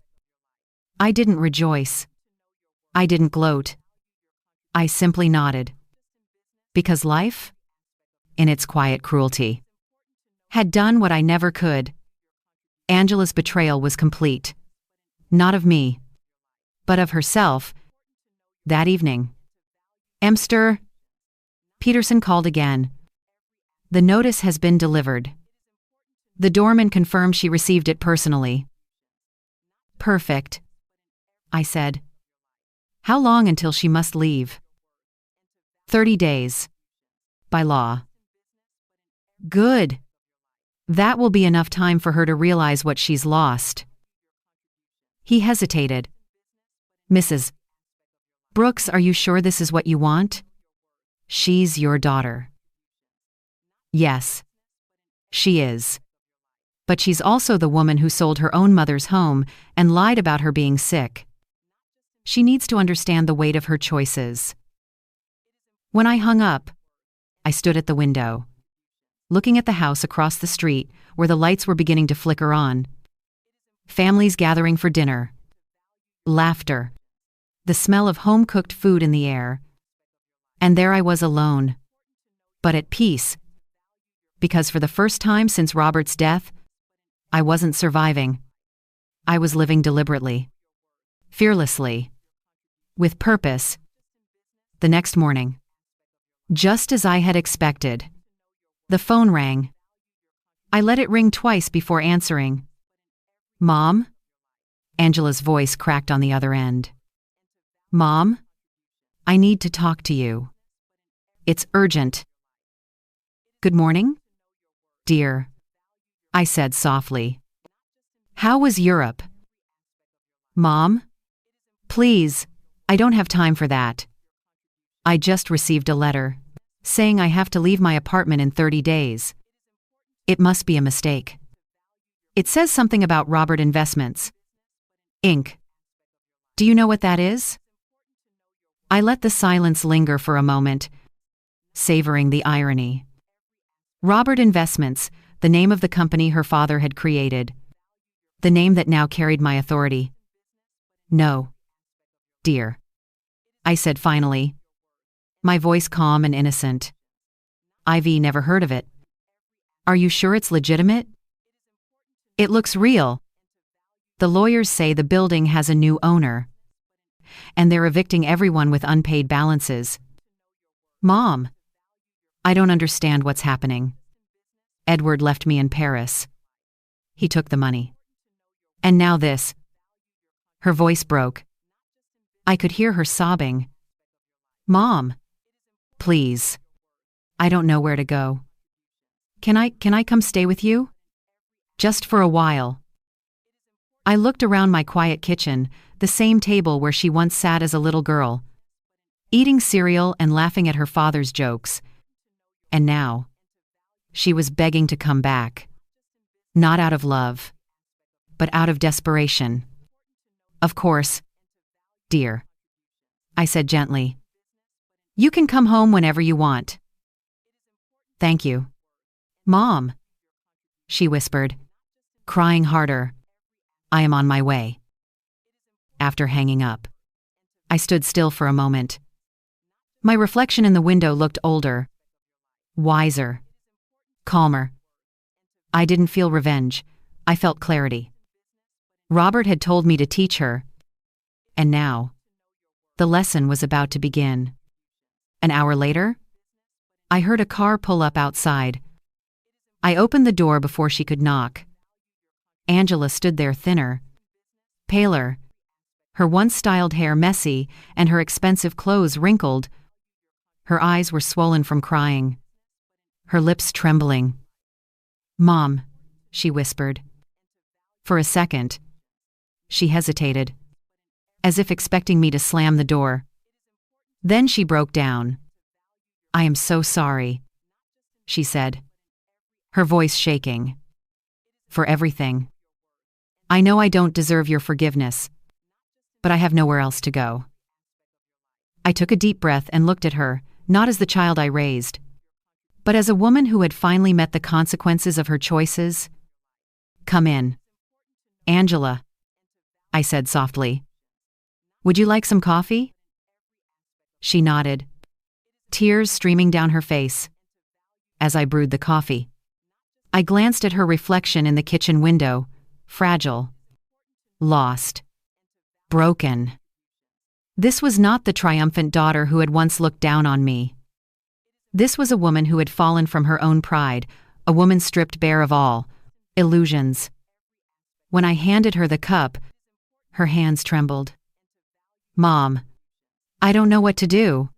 S1: I didn't rejoice. I didn't gloat. I simply nodded. Because life, in its quiet cruelty, had done what I never could. Angela's betrayal was complete. Not of me, but of herself. That evening, Mr. Peterson called again. The notice has been delivered. The doorman confirmed she received it personally. Perfect, I said. How long until she must leave? 30 days. By law. Good. That will be enough time for her to realize what she's lost. He hesitated. Mrs. Brooks, are you sure this is what you want? She's your daughter. Yes, she is. But she's also the woman who sold her own mother's home and lied about her being sick. She needs to understand the weight of her choices. When I hung up, I stood at the window, looking at the house across the street where the lights were beginning to flicker on. Families gathering for dinner. Laughter. The smell of home-cooked food in the air. And there I was alone, but at peace. Because for the first time since Robert's death, I wasn't surviving. I was living deliberately, fearlessly, with purpose. The next morning, just as I had expected, the phone rang. I let it ring twice before answering. Mom? Angela's voice cracked on the other end. Mom? I need to talk to you. It's urgent. Good morning, dear, I said softly. How was Europe? Mom? Please, I don't have time for that. I just received a letter saying I have to leave my apartment in 30 days. It must be a mistake. It says something about Robert Investments, Inc. Do you know what that is? I let the silence linger for a moment, savoring the irony. Robert Investments, the name of the company her father had created. The name that now carried my authority. No, dear, I said finally, my voice calm and innocent. Ivy never heard of it. Are you sure it's legitimate? It looks real. The lawyers say the building has a new owner, and they're evicting everyone with unpaid balances. Mom, I don't understand what's happening. Edward left me in Paris. He took the money. And now this. Her voice broke. I could hear her sobbing. Mom, please. I don't know where to go. Can I come stay with you? Just for a while. I looked around my quiet kitchen, the same table where she once sat as a little girl, eating cereal and laughing at her father's jokes. And now, she was begging to come back. Not out of love, but out of desperation. Of course, dear, I said gently. You can come home whenever you want. Thank you. Mom, she whispered, crying harder. I am on my way. After hanging up, I stood still for a moment. My reflection in the window looked older, wiser, calmer. I didn't feel revenge. I felt clarity. Robert had told me to teach her. And now, the lesson was about to begin. An hour later, I heard a car pull up outside. I opened the door before she could knock. Angela stood there thinner, paler, her once styled hair messy and her expensive clothes wrinkled. Her eyes were swollen from crying, her lips trembling. Mom, she whispered. For a second, she hesitated, as if expecting me to slam the door. Then she broke down. I am so sorry, she said, her voice shaking. For everything. I know I don't deserve your forgiveness, but I have nowhere else to go. I took a deep breath and looked at her, not as the child I raised, but as a woman who had finally met the consequences of her choices. Come in. Angela, I said softly. Would you like some coffee? She nodded, tears streaming down her face. As I brewed the coffee, I glanced at her reflection in the kitchen window, fragile, lost, broken. This was not the triumphant daughter who had once looked down on me. This was a woman who had fallen from her own pride, a woman stripped bare of all illusions. When I handed her the cup, her hands trembled. Mom, I don't know what to do.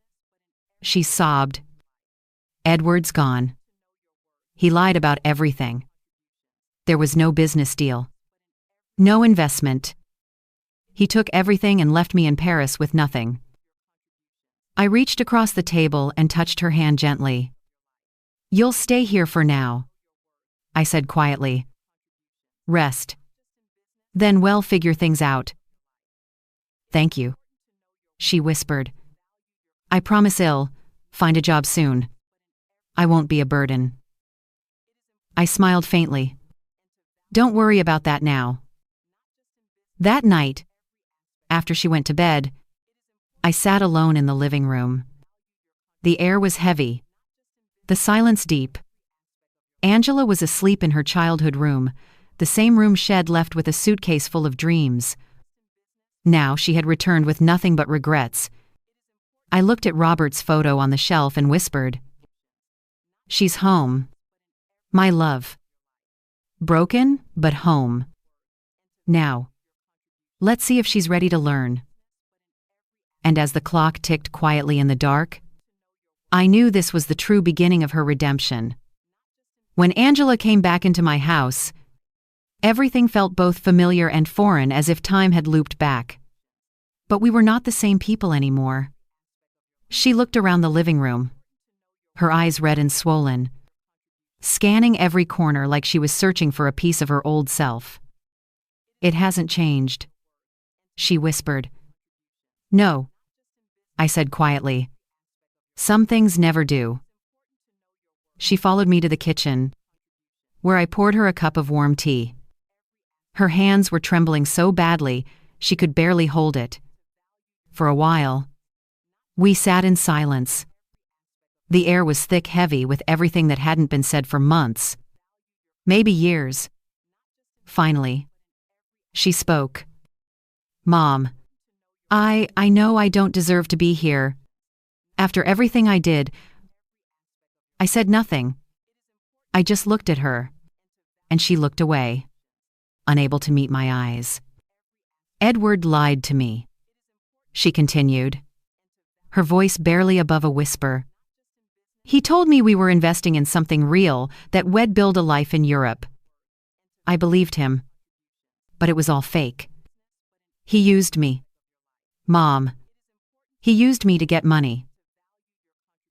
S1: She sobbed. Edward's gone. He lied about everything. There was no business deal. No investment. He took everything and left me in Paris with nothing. I reached across the table and touched her hand gently. You'll stay here for now, I said quietly. Rest. Then we'll figure things out. Thank you, she whispered. I promise I'll find a job soon. I won't be a burden. I smiled faintly. Don't worry about that now. That night, after she went to bed, I sat alone in the living room. The air was heavy, the silence deep. Angela was asleep in her childhood room, the same room she'd left with a suitcase full of dreams. Now she had returned with nothing but regrets. I looked at Robert's photo on the shelf and whispered, She's home. My love. Broken, but home. Now, let's see if she's ready to learn. And as the clock ticked quietly in the dark, I knew this was the true beginning of her redemption. When Angela came back into my house, everything felt both familiar and foreign, as if time had looped back. But we were not the same people anymore. She looked around the living room, her eyes red and swollen, scanning every corner like she was searching for a piece of her old self. It hasn't changed, she whispered. No, I said quietly. Some things never do. She followed me to the kitchen, where I poured her a cup of warm tea. Her hands were trembling so badly she could barely hold it. For a while, we sat in silence. The air was thick, heavy with everything that hadn't been said for months, maybe years. Finally, she spoke. Mom, I know I don't deserve to be here. After everything I did, I said nothing. I just looked at her, and she looked away, unable to meet my eyes. Edward lied to me, she continued. her voice barely above a whisper. He told me we were investing in something real, that we'd build a life in Europe. I believed him. But it was all fake. He used me. Mom. He used me to get money.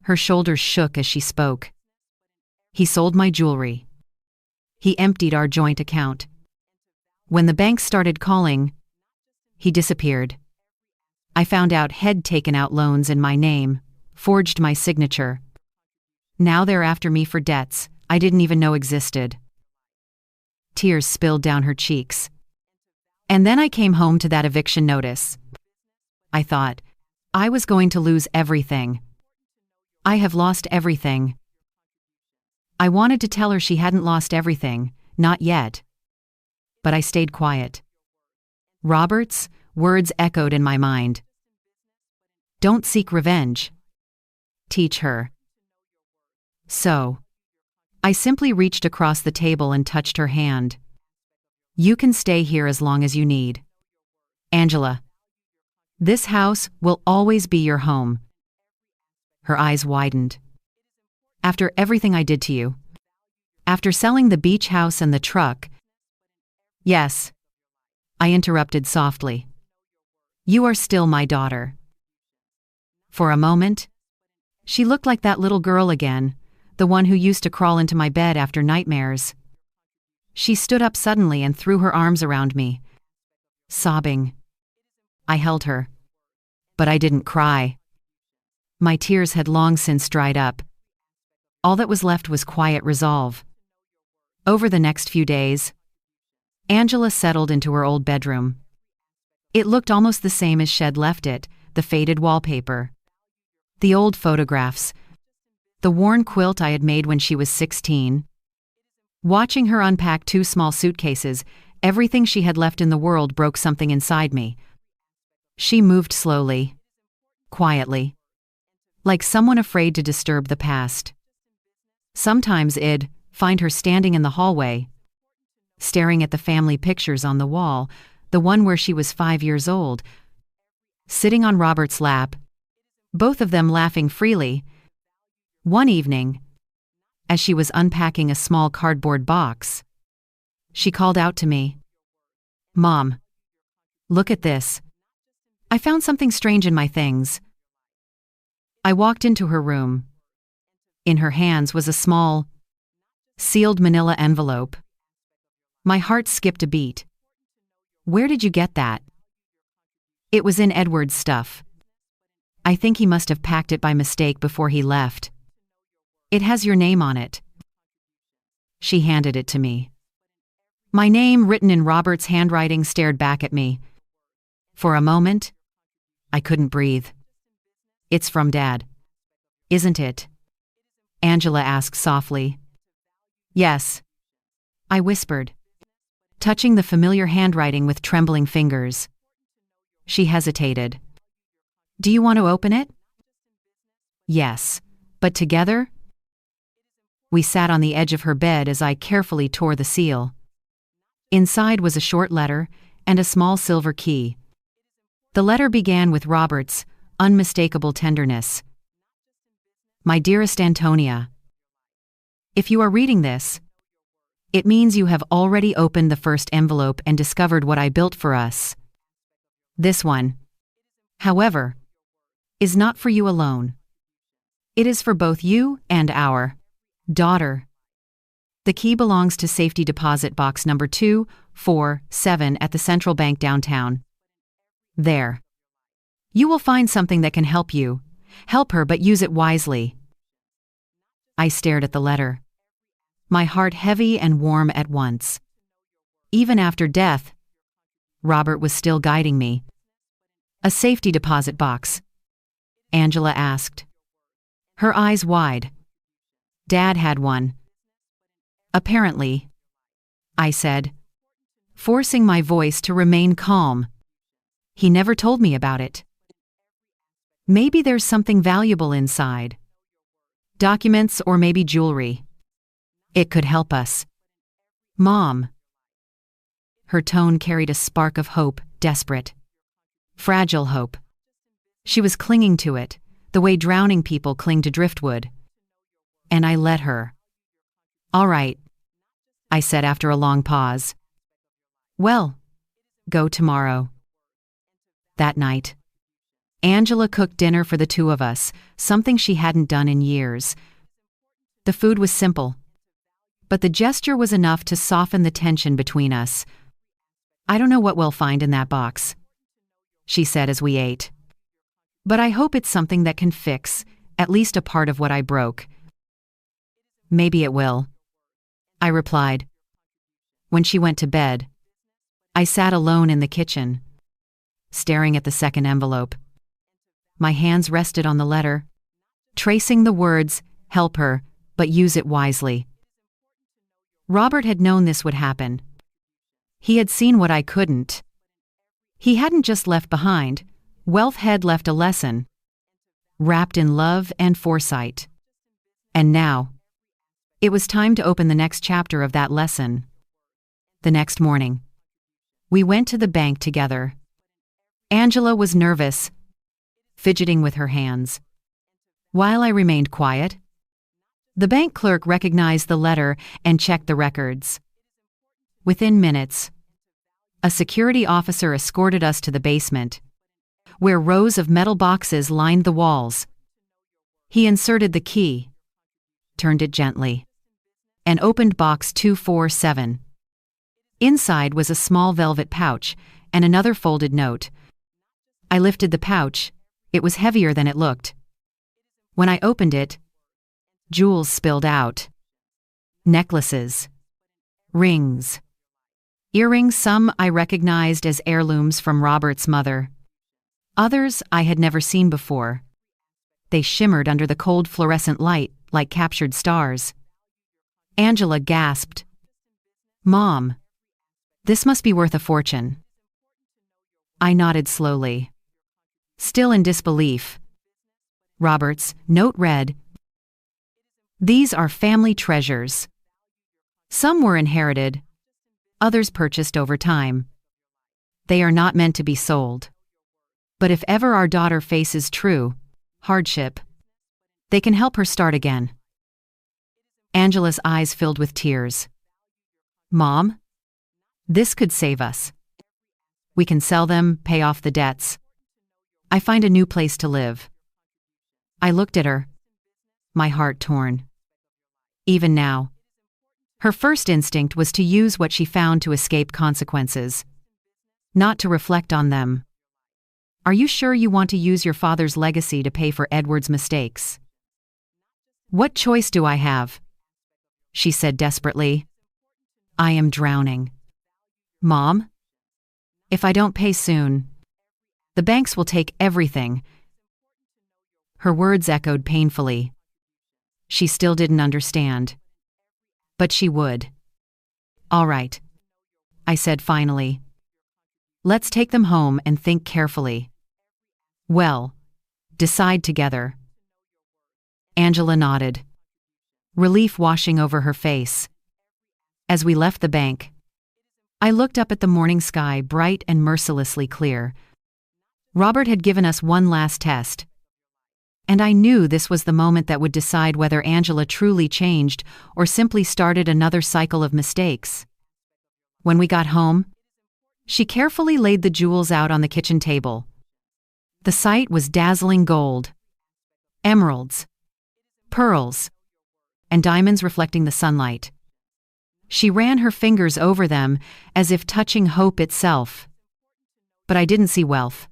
S1: Her shoulders shook as she spoke. He sold my jewelry. He emptied our joint account. When the bank started calling, he disappeared. I found out he'd taken out loans in my name, forged my signature. Now they're after me for debts I didn't even know existed. Tears spilled down her cheeks. And then I came home to that eviction notice. I thought, I was going to lose everything. I have lost everything. I wanted to tell her she hadn't lost everything, not yet. But I stayed quiet. Robert's words echoed in my mind. Don't seek revenge. Teach her. So, I simply reached across the table and touched her hand. You can stay here as long as you need. Angela. This house will always be your home. Her eyes widened. After everything I did to you. After selling the beach house and the truck. Yes. I interrupted softly. You are still my daughter. For a moment, she looked like that little girl again, the one who used to crawl into my bed after nightmares. She stood up suddenly and threw her arms around me, sobbing. I held her. But I didn't cry. My tears had long since dried up. All that was left was quiet resolve. Over the next few days, Angela settled into her old bedroom. It looked almost the same as she'd left it, the faded wallpaper. The old photographs. The worn quilt I had made when she was 16. Watching her unpack 2 small suitcases, everything she had left in the world broke something inside me. She moved slowly, quietly, like someone afraid to disturb the past. Sometimes I'd find her standing in the hallway, staring at the family pictures on the wall, the one where she was 5 years old, sitting on Robert's lap, both of them laughing freely. One evening, as she was unpacking a small cardboard box, she called out to me, Mom, look at this. I found something strange in my things. I walked into her room. In her hands was a small, sealed manila envelope. My heart skipped a beat. Where did you get that? It was in Edward's stuff. I think he must have packed it by mistake before he left. It has your name on it. She handed it to me. My name, written in Robert's handwriting, stared back at me. For a moment, I couldn't breathe. It's from Dad. Isn't it? Angela asked softly. Yes, I whispered, touching the familiar handwriting with trembling fingers. She hesitated. Do you want to open it? Yes, but together? We sat on the edge of her bed as I carefully tore the seal. Inside was a short letter and a small silver key. The letter began with Robert's unmistakable tenderness. My dearest Antonia, if you are reading this, it means you have already opened the first envelope and discovered what I built for us. This one, however, is not for you alone. It is for both you and our daughter. The key belongs to safety deposit box number 247 at the Central Bank downtown. There. You will find something that can help you. Help her, but use it wisely. I stared at the letter, my heart heavy and warm at once. Even after death, Robert was still guiding me. A safety deposit box? Angela asked, her eyes wide. Dad had one. Apparently, I said, forcing my voice to remain calm. He never told me about it. Maybe there's something valuable inside. Documents or maybe jewelry. It could help us. Mom. Her tone carried a spark of hope, desperate. Fragile hope. She was clinging to it, the way drowning people cling to driftwood. And I let her. "All right," I said after a long pause. "Well, go tomorrow." That night, Angela cooked dinner for the two of us, something she hadn't done in years. The food was simple, but the gesture was enough to soften the tension between us. "I don't know what we'll find in that box," she said as we ate. "But I hope it's something that can fix at least a part of what I broke." "Maybe it will," I replied. When she went to bed, I sat alone in the kitchen, staring at the second envelope. My hands rested on the letter, tracing the words, "Help her, but use it wisely." Robert had known this would happen. He had seen what I couldn't. He hadn't just left behind, wealth had left a lesson, wrapped in love and foresight. And now, it was time to open the next chapter of that lesson. The next morning, we went to the bank together. Angela was nervous, fidgeting with her hands, while I remained quiet. The bank clerk recognized the letter and checked the records. Within minutes, a security officer escorted us to the basement, where rows of metal boxes lined the walls. He inserted the key, turned it gently, and opened box 247. Inside was a small velvet pouch and another folded note. I lifted the pouch. It was heavier than it looked. When I opened it, jewels spilled out. Necklaces, rings, earrings, some I recognized as heirlooms from Robert's mother. Others I had never seen before. They shimmered under the cold fluorescent light like captured stars. Angela gasped, "Mom, this must be worth a fortune." I nodded slowly, still in disbelief. Robert's note read, "These are family treasures. Some were inherited, others purchased over time. They are not meant to be sold. But if ever our daughter faces true hardship, they can help her start again." Angela's eyes filled with tears. "Mom, this could save us. We can sell them, pay off the debts. I find a new place to live." I looked at her, my heart torn. Even now, her first instinct was to use what she found to escape consequences, not to reflect on them. "Are you sure you want to use your father's legacy to pay for Edward's mistakes?" "What choice do I have?" she said desperately. "I am drowning. Mom, if I don't pay soon, the banks will take everything." Her words echoed painfully. She still didn't understand. But she would. "All right," I said finally. "Let's take them home and think carefully. Well, decide together." Angela nodded, relief washing over her face. As we left the bank, I looked up at the morning sky, bright and mercilessly clear. Robert had given us one last test, and I knew this was the moment that would decide whether Angela truly changed or simply started another cycle of mistakes. When we got home, she carefully laid the jewels out on the kitchen table. The sight was dazzling gold, emeralds, pearls, and diamonds reflecting the sunlight. She ran her fingers over them as if touching hope itself. But I didn't see wealth.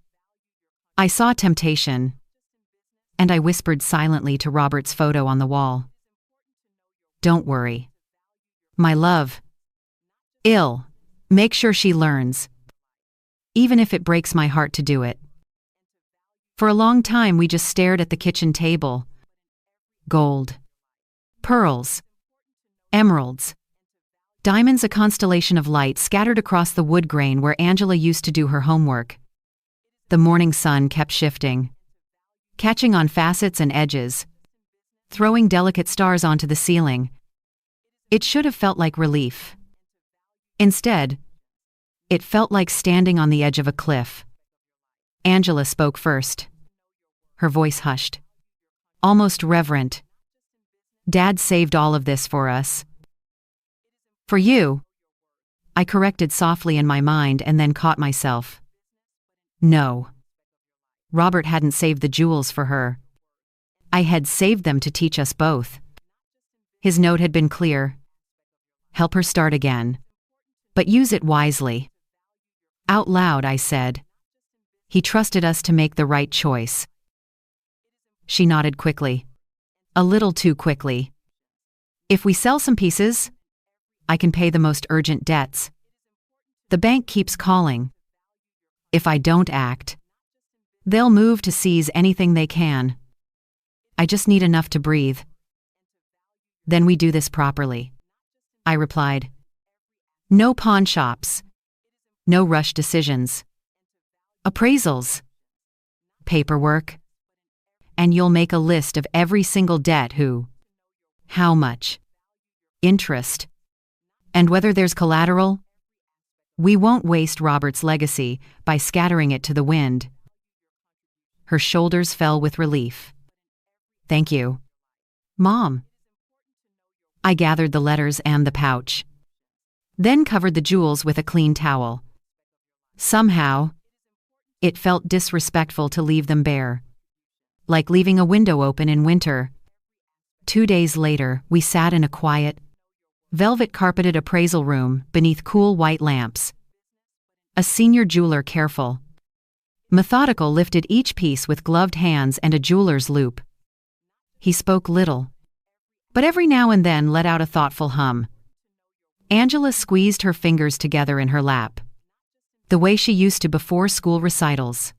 S1: I saw temptation. And I whispered silently to Robert's photo on the wall, "Don't worry. My love. Make sure she learns. Even if it breaks my heart to do it." For a long time we just stared at the kitchen table. Gold, pearls, emeralds, diamonds, a constellation of light scattered across the wood grain where Angela used to do her homework. The morning sun kept shifting, catching on facets and edges, throwing delicate stars onto the ceiling. It should have felt like relief. Instead, it felt like standing on the edge of a cliff. Angela spoke first, her voice hushed. almost reverent. Dad saved all of this for us. For you, I corrected softly in my mind and then caught myself. No. Robert hadn't saved the jewels for her. I had saved them to teach us both. His note had been clear. Help her start again. But use it wisely. Out loud, I said. He trusted us to make the right choice. She nodded quickly. A little too quickly. If we sell some pieces, I can pay the most urgent debts. The bank keeps calling. If I don't act, they'll move to seize anything they can. I just need enough to breathe. Then we do this properly, I replied. No pawn shops. No rush decisions. Appraisals. Paperwork. And you'll make a list of every single debt who, how much, interest, and whether there's collateral. We won't waste Robert's legacy by scattering it to the wind. Her shoulders fell with relief. Thank you, Mom. I gathered the letters and the pouch, then covered the jewels with a clean towel. Somehow, it felt disrespectful to leave them bare, like leaving a window open in winter. 2 days later, we sat in a quiet, velvet-carpeted appraisal room beneath cool white lamps. A senior jeweler, careful, methodical, lifted each piece with gloved hands and a jeweler's loupe. He spoke little, but every now and then let out a thoughtful hum. Angela squeezed her fingers together in her lap, the way she used to before school recitals.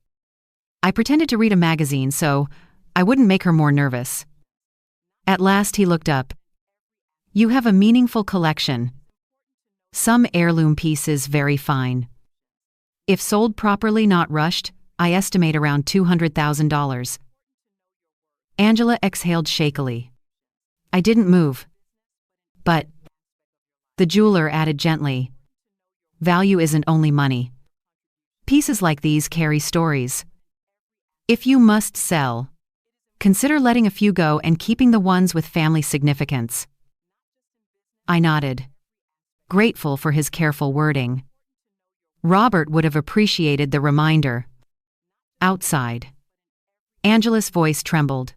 S1: I pretended to read a magazine so I wouldn't make her more nervous. At last he looked up. You have a meaningful collection. Some heirloom pieces very fine. If sold properly, not rushed, I estimate around $200,000. Angela exhaled shakily. I didn't move. But, the jeweler added gently, value isn't only money. Pieces like these carry stories. If you must sell, consider letting a few go and keeping the ones with family significance. I nodded, grateful for his careful wording. Robert would have appreciated the reminder. Outside, Angela's voice trembled.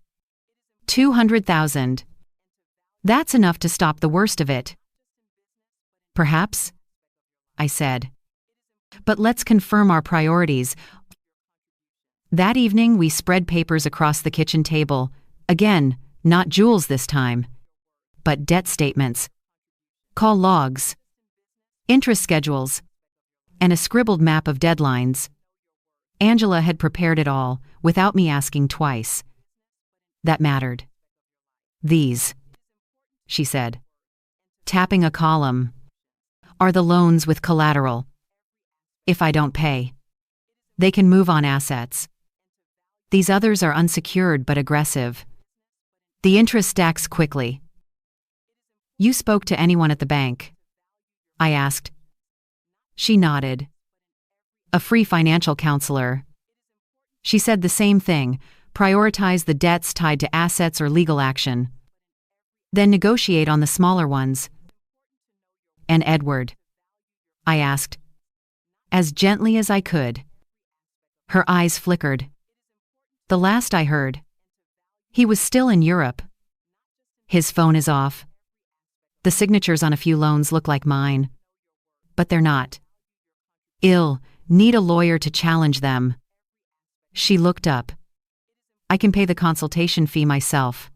S1: 200,000. That's enough to stop the worst of it. Perhaps, I said. But let's confirm our priorities. That evening we spread papers across the kitchen table. Again, not jewels this time, but debt statements, call logs, interest schedules, and a scribbled map of deadlines. Angela had prepared it all, without me asking twice. That mattered. These, she said, tapping a column, are the loans with collateral. If I don't pay, they can move on assets. These others are unsecured but aggressive. The interest stacks quickly. You spoke to anyone at the bank? I asked. She nodded. A free financial counselor. She said the same thing, prioritize the debts tied to assets or legal action. Then negotiate on the smaller ones. And Edward? I asked, as gently as I could. Her eyes flickered. The last I heard, he was still in Europe. His phone is off. The signatures on a few loans look like mine. But they're not. Need a lawyer to challenge them. She looked up. I can pay the consultation fee myself.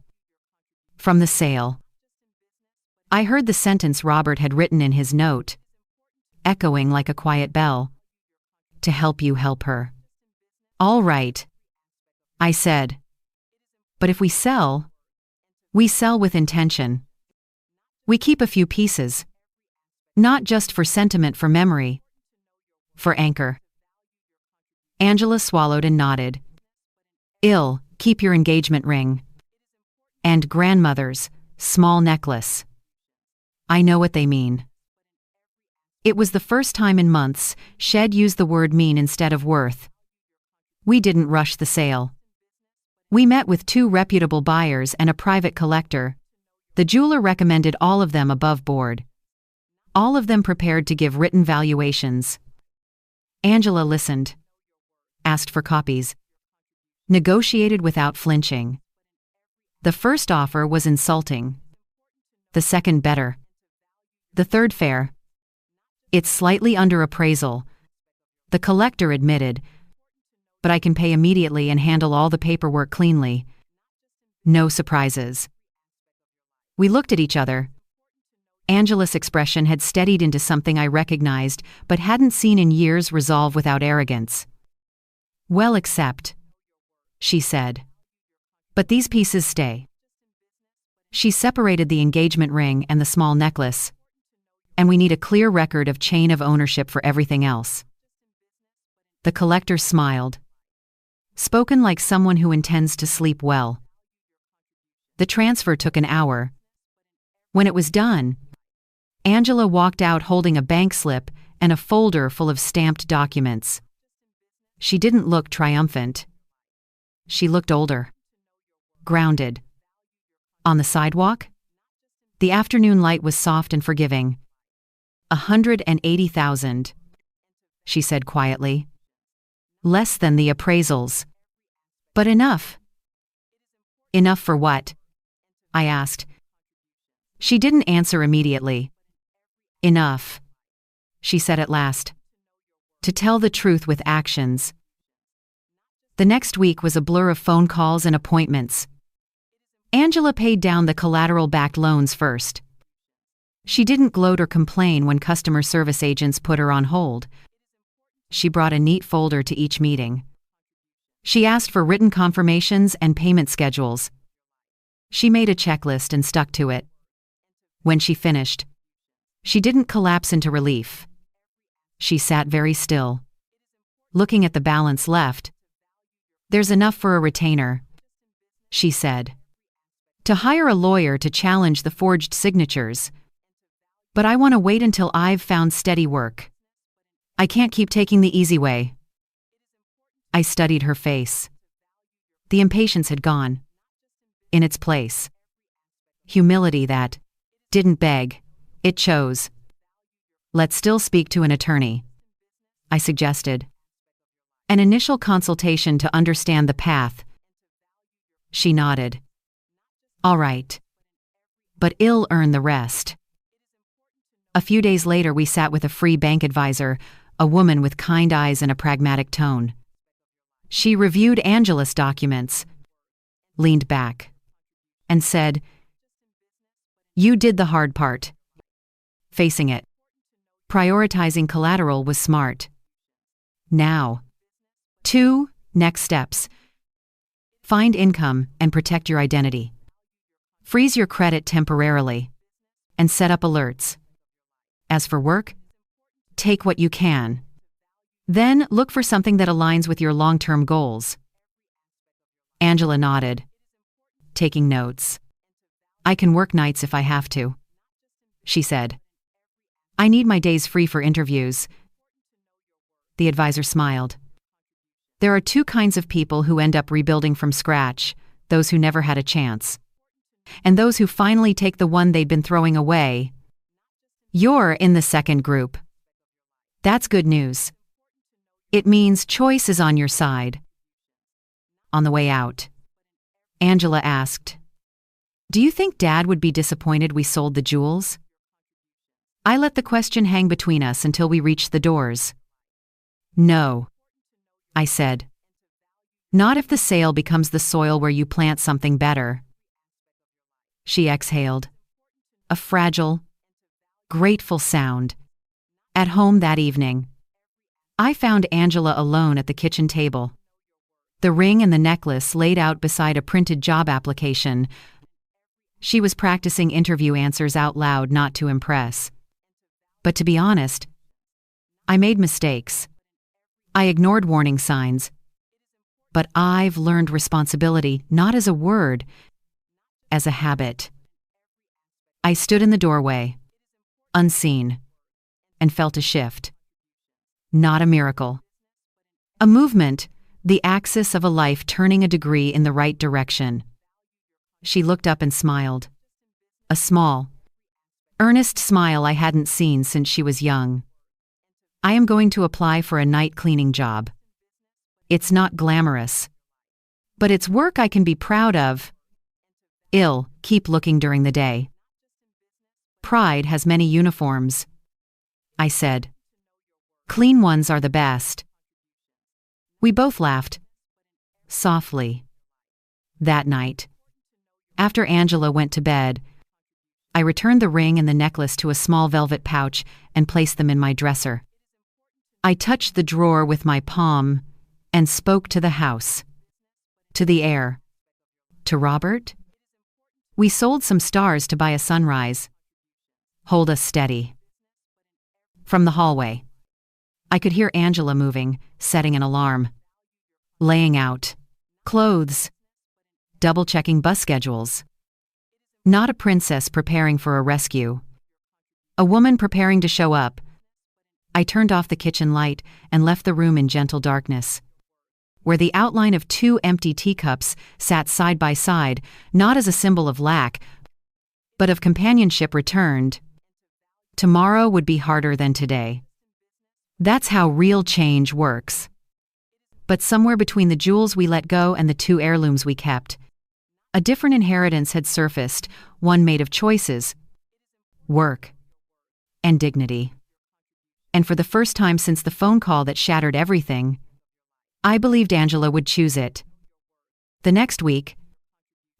S1: From the sale. I heard the sentence Robert had written in his note, echoing like a quiet bell. To help you help her. All right, I said. But if we sell with intention. We keep a few pieces. Not just for sentiment, for memory. For anchor. Angela swallowed and nodded. Keep your engagement ring. And grandmother's small necklace. I know what they mean. It was the first time in months Shed used the word mean instead of worth. We didn't rush the sale. We met with 2 reputable buyers and a private collector. The jeweler recommended all of them above board. All of them prepared to give written valuations. Angela listened. Asked for copies. Negotiated without flinching. The first offer was insulting. The second better. The third fair. It's slightly under appraisal. The collector admitted. But I can pay immediately and handle all the paperwork cleanly. No surprises. We looked at each other. Angela's expression had steadied into something I recognized but hadn't seen in years resolve without arrogance. Well, accept, she said. But these pieces stay. She separated the engagement ring and the small necklace. And we need a clear record of chain of ownership for everything else. The collector smiled. Spoken like someone who intends to sleep well. The transfer took an hour. When it was done, Angela walked out holding a bank slip and a folder full of stamped documents. She didn't look triumphant. She looked older. Grounded. On the sidewalk? The afternoon light was soft and forgiving. 180,000, she said quietly. Less than the appraisals. But enough. Enough for what? I asked. She didn't answer immediately. Enough, she said at last. To tell the truth with actions. The next week was a blur of phone calls and appointments. Angela paid down the collateral-backed loans first. She didn't gloat or complain when customer service agents put her on hold. She brought a neat folder to each meeting. She asked for written confirmations and payment schedules. She made a checklist and stuck to it. When she finished, she didn't collapse into relief. She sat very still, looking at the balance left. There's enough for a retainer, she said. To hire a lawyer to challenge the forged signatures. But I want to wait until I've found steady work. I can't keep taking the easy way. I studied her face. The impatience had gone. In its place, humility that didn't beg, it chose. Let's still speak to an attorney, I suggested. An initial consultation to understand the path. She nodded. All right. But I'll earn the rest. A few days later we sat with a free bank advisor, a woman with kind eyes and a pragmatic tone. She reviewed Angela's documents, leaned back, and said, You did the hard part. Facing it. Prioritizing collateral was smart. Now. 2 next steps. Find income and protect your identity. Freeze your credit temporarily. And set up alerts. As for work, take what you can. Then look for something that aligns with your long-term goals. Angela nodded, taking notes. I can work nights if I have to, she said. I need my days free for interviews. The advisor smiled. There are 2 kinds of people who end up rebuilding from scratch, those who never had a chance. And those who finally take the one they'd been throwing away. You're in the second group. That's good news. It means choice is on your side. On the way out, Angela asked, Do you think Dad would be disappointed we sold the jewels? I let the question hang between us until we reached the doors. No, I said. Not if the sale becomes the soil where you plant something better. She exhaled. A fragile, grateful sound. At home that evening, I found Angela alone at the kitchen table. The ring and the necklace laid out beside a printed job application. She was practicing interview answers out loud not to impress. But to be honest, I made mistakes. I ignored warning signs. But I've learned responsibility not as a word, as a habit. I stood in the doorway, unseen, and felt a shift. Not a miracle. A movement, The axis of a life turning a degree in the right direction. She looked up and smiled. A small, earnest smile I hadn't seen since she was young. I am going to apply for a night cleaning job. It's not glamorous, but it's work I can be proud of. Keep looking during the day. Pride has many uniforms, I said. Clean ones are the best. We both laughed. Softly. That night, after Angela went to bed, I returned the ring and the necklace to a small velvet pouch and placed them in my dresser. I touched the drawer with my palm and spoke to the house, to the air, to Robert. We sold some stars to buy a sunrise. Hold us steady. From the hallway, I could hear Angela moving, setting an alarm, laying out clothes, double-checking bus schedules. Not a princess preparing for a rescue. A woman preparing to show up. I turned off the kitchen light and left the room in gentle darkness, where the outline of two empty teacups sat side by side, not as a symbol of lack, but of companionship returned. Tomorrow would be harder than today. That's how real change works. But somewhere between the jewels we let go and the two heirlooms we kept, a different inheritance had surfaced, one made of choices, work, and dignity. And for the first time since the phone call that shattered everything, I believed Angela would choose it. The next week,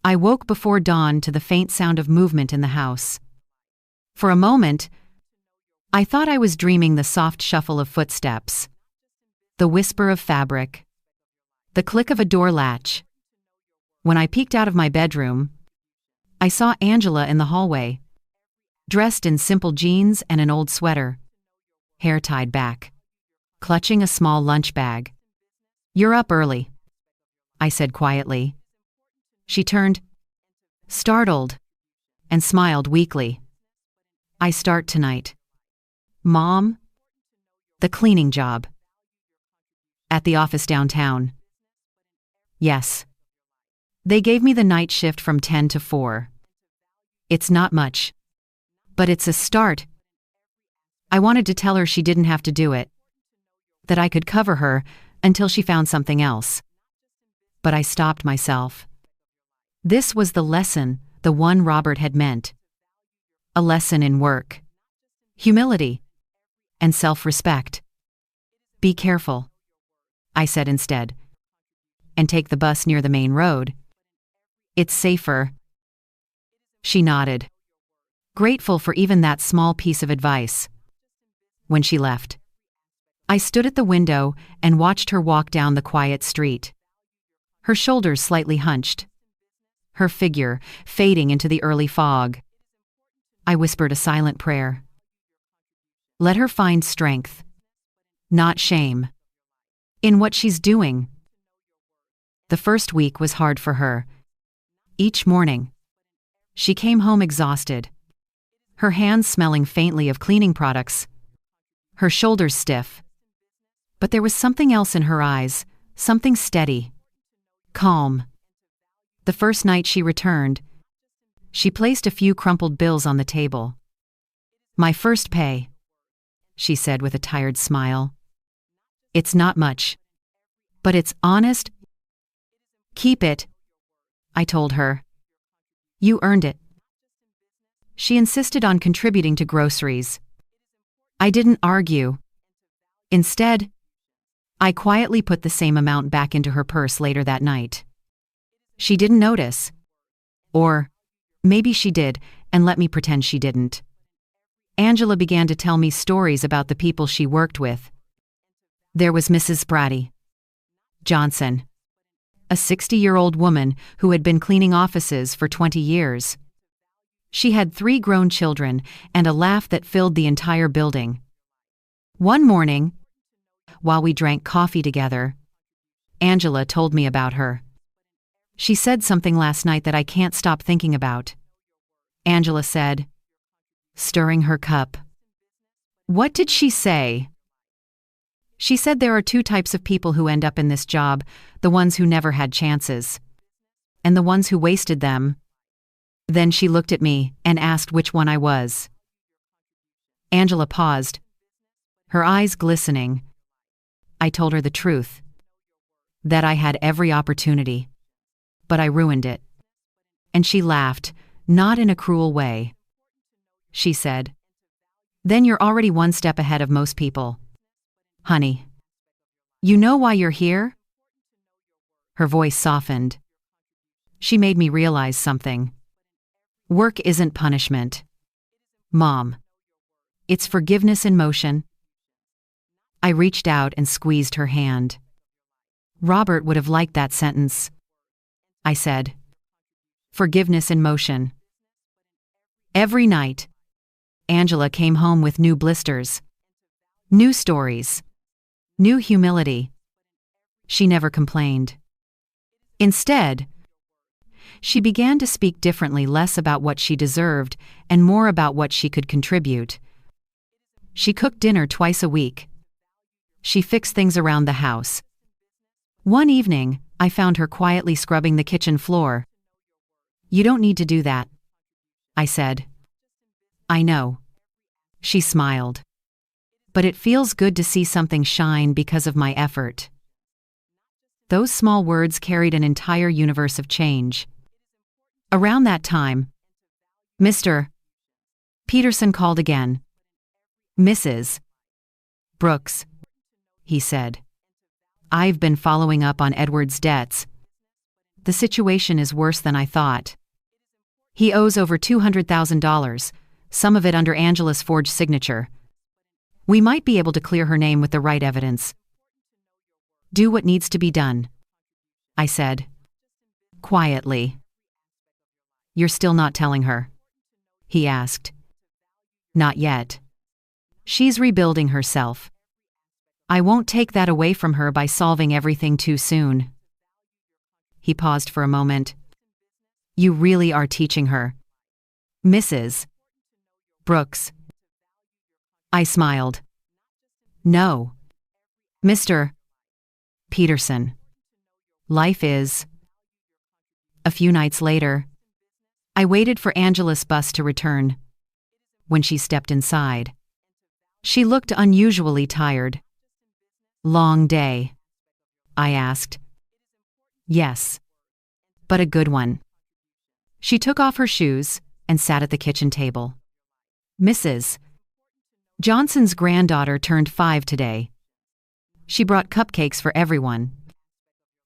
S1: I woke before dawn to the faint sound of movement in the house. For a moment, I thought I was dreaming the soft shuffle of footsteps, the whisper of fabric, the click of a door latch. When I peeked out of my bedroom, I saw Angela in the hallway, dressed in simple jeans and an old sweater, hair tied back, clutching a small lunch bag. "You're up early," I said quietly. She turned, startled, and smiled weakly. "I start tonight." "Mom?" "The cleaning job. At the office downtown." "Yes." They gave me the night shift from 10 to 4. It's not much, but it's a start. I wanted to tell her she didn't have to do it, that I could cover her until she found something else. But I stopped myself. This was the lesson, the one Robert had meant. A lesson in work, humility, and self-respect. "Be careful," I said instead, "and take the bus near the main road. It's safer." She nodded, grateful for even that small piece of advice. When she left, I stood at the window and watched her walk down the quiet street, her shoulders slightly hunched, her figure fading into the early fog. I whispered a silent prayer. Let her find strength, not shame, in what she's doing. The first week was hard for her. Each morning, she came home exhausted, her hands smelling faintly of cleaning products, her shoulders stiff. But there was something else in her eyes, something steady, calm. The first night she returned, she placed a few crumpled bills on the table. "My first pay," she said with a tired smile. "It's not much, but it's honest." "Keep it," I told her. "You earned it." She insisted on contributing to groceries. I didn't argue. Instead, I quietly put the same amount back into her purse later that night. She didn't notice. Or maybe she did, and let me pretend she didn't. Angela began to tell me stories about the people she worked with. There was Mrs. Spratty Johnson, a 60-year-old woman who had been cleaning offices for 20 years. She had 3 grown children and a laugh that filled the entire building. One morning, while we drank coffee together, Angela told me about her. She said something last night that I can't stop thinking about. Angela said, stirring her cup. "What did she say?" She said there are two types of people who end up in this job, the ones who never had chances, and the ones who wasted them. Then she looked at me and asked which one I was. Angela paused, her eyes glistening. I told her the truth. That I had every opportunity. But I ruined it. And she laughed, not in a cruel way. She said, "Then you're already one step ahead of most people. Honey, you know why you're here?" Her voice softened. She made me realize something. Work isn't punishment, Mom. It's forgiveness in motion. I reached out and squeezed her hand. Robert would have liked that sentence. I said, "Forgiveness in motion." Every night, Angela came home with new blisters, new stories, new humility. She never complained. Instead, she began to speak differently, less about what she deserved and more about what she could contribute. She cooked dinner twice a week. She fixed things around the house. One evening, I found her quietly scrubbing the kitchen floor. "You don't need to do that," I said. "I know." She smiled. "But it feels good to see something shine because of my effort." Those small words carried an entire universe of change. Around that time, Mr. Peterson called again. "Mrs. Brooks," he said. "I've been following up on Edward's debts. The situation is worse than I thought. He owes over $200,000, some of it under Angela's forged signature. We might be able to clear her name with the right evidence." "Do what needs to be done," I said, quietly. "You're still not telling her?" he asked. "Not yet. She's rebuilding herself. I won't take that away from her by solving everything too soon." He paused for a moment. "You really are teaching her, Mrs. Brooks?" I smiled. "No, Mr. Peterson. Life is." A few nights later, I waited for Angela's bus to return. When she stepped inside, she looked unusually tired. "Long day?" I asked. "Yes, but a good one." She took off her shoes and sat at the kitchen table. "Mrs. Johnson's granddaughter turned 5 today. She brought cupcakes for everyone.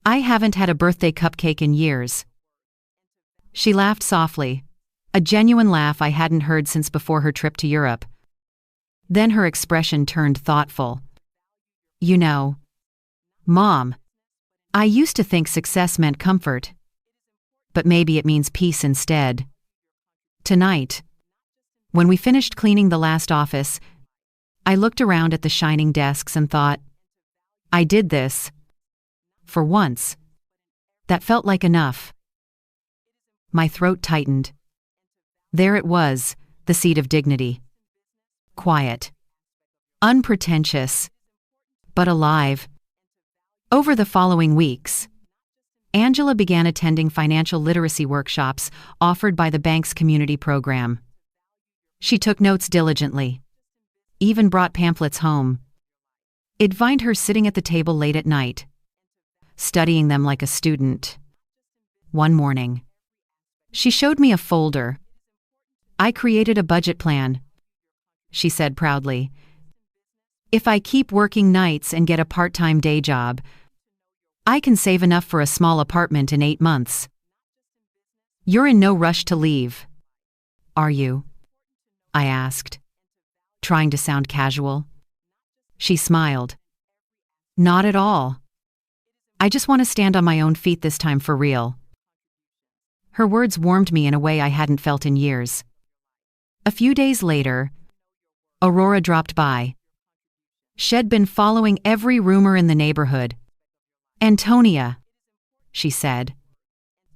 S1: I haven't had a birthday cupcake in years." She laughed softly, a genuine laugh I hadn't heard since before her trip to Europe. Then her expression turned thoughtful. "You know, Mom, I used to think success meant comfort. But maybe it means peace instead. Tonight, when we finished cleaning the last office, I looked around at the shining desks and thought, I did this. For once. That felt like enough." My throat tightened. There it was, the seat of dignity. Quiet. Unpretentious. But alive. Over the following weeks, Angela began attending financial literacy workshops offered by the bank's community program. She took notes diligently. Even brought pamphlets home. I'd find her sitting at the table late at night, studying them like a student. One morning, she showed me a folder. "I created a budget plan," she said proudly. "If I keep working nights and get a part-time day job, I can save enough for a small apartment in 8 months. You're in no rush to leave, are you?" I asked, trying to sound casual. She smiled. "Not at all. I just want to stand on my own feet this time for real." Her words warmed me in a way I hadn't felt in years. A few days later, Aurora dropped by. She'd been following every rumor in the neighborhood. "Antonia," she said,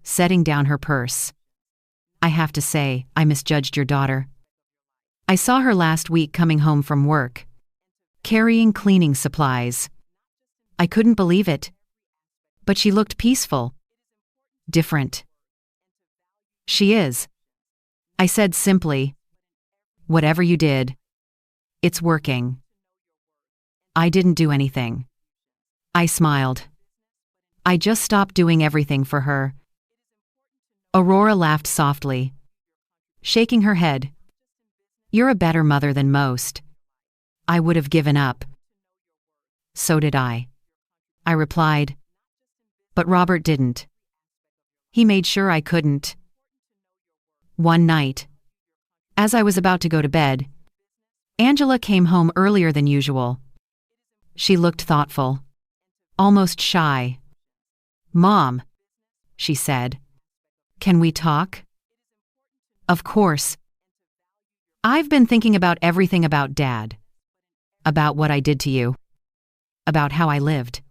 S1: setting down her purse. "I have to say, I misjudged your daughter. I saw her last week coming home from work. carrying cleaning supplies. I couldn't believe it. But she looked peaceful. Different. She is. I said simply. Whatever you did, it's working. I didn't do anything. I smiled. I just stopped doing everything for her. Aurora laughed softly, shaking her head. You're a better mother than most. I would have given up. So did I replied. But Robert didn't. He made sure I couldn't. One night, as I was about to go to bed, Angela came home earlier than usual. She looked thoughtful, almost shy. Mom, she said, can we talk? Of course. I've been thinking about everything about Dad. About what I did to you. About how I lived.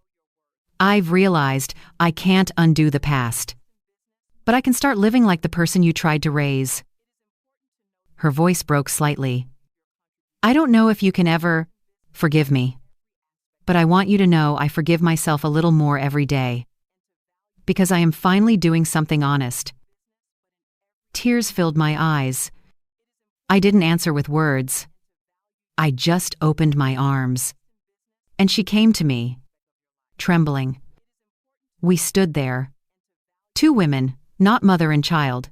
S1: I've realized I can't undo the past. But I can start living like the person you tried to raise. Her voice broke slightly. I don't know if you can ever forgive me. But I want you to know I forgive myself a little more every day. Because I am finally doing something honest. Tears filled my eyes. I didn't answer with words. I just opened my arms. And she came to me, trembling. We stood there. Two women, not mother and child.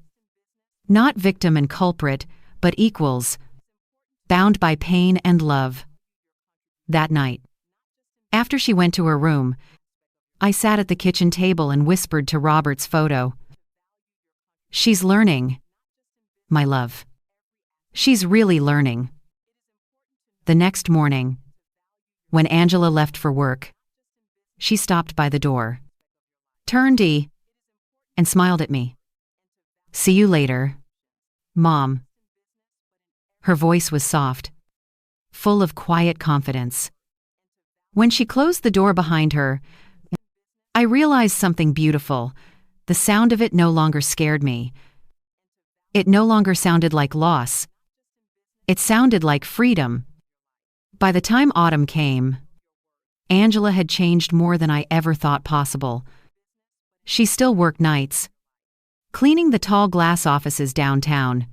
S1: Not victim and culprit, but equals. Bound by pain and love. That night, after she went to her room, I sat at the kitchen table and whispered to Robert's photo. She's learning, my love. She's really learning. The next morning, when Angela left for work, she stopped by the door, turned and smiled at me. See you later, Mom. Her voice was soft, full of quiet confidence. When she closed the door behind her, I realized something beautiful. The sound of it no longer scared me. It no longer sounded like loss. It sounded like freedom. By the time autumn came, Angela had changed more than I ever thought possible. She still worked nights, cleaning the tall glass offices downtown,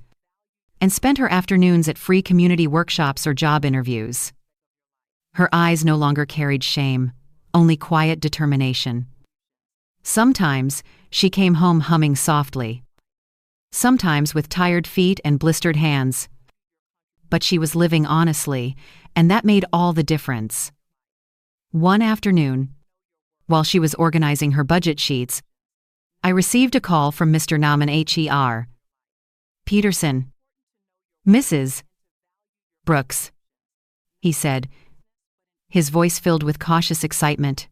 S1: and spent her afternoons at free community workshops or job interviews. Her eyes no longer carried shame, only quiet determination. Sometimes she came home humming softly. Sometimes with tired feet and blistered hands. But she was living honestly, and that made all the difference. One afternoon, while she was organizing her budget sheets, I received a call from Mr. Nauman Her. Peterson. Mrs. Brooks, he said, his voice filled with cautious excitement.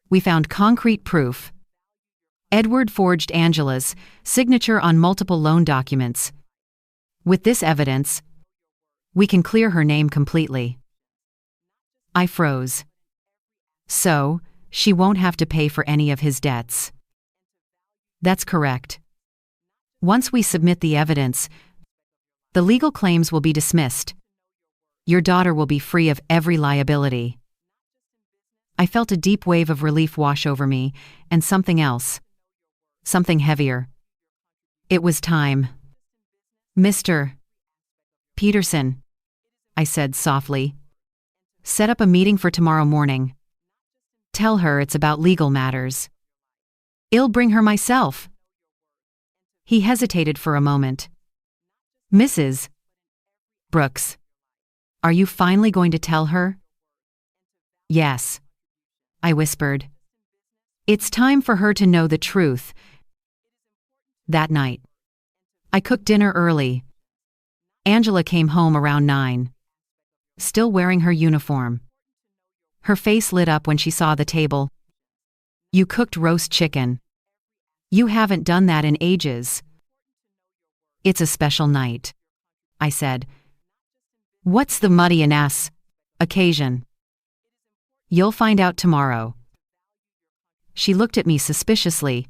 S1: We found concrete proof. Edward forged Angela's signature on multiple loan documents. With this evidence, we can clear her name completely. I froze. So, she won't have to pay for any of his debts. That's correct. Once we submit the evidence, the legal claims will be dismissed. Your daughter will be free of every liability. I felt a deep wave of relief wash over me, and something else. Something heavier. It was time. Mr. Peterson, I said softly. Set up a meeting for tomorrow morning. Tell her it's about legal matters. I'll bring her myself. He hesitated for a moment. Mrs. Brooks, are you finally going to tell her? Yes, I whispered. It's time for her to know the truth. That night, I cooked dinner early. Angela came home around 9, still wearing her uniform. Her face lit up when she saw the table. You cooked roast chicken. You haven't done that in ages. It's a special night, I said. What's the muddy and ass occasion? You'll find out tomorrow. She looked at me suspiciously,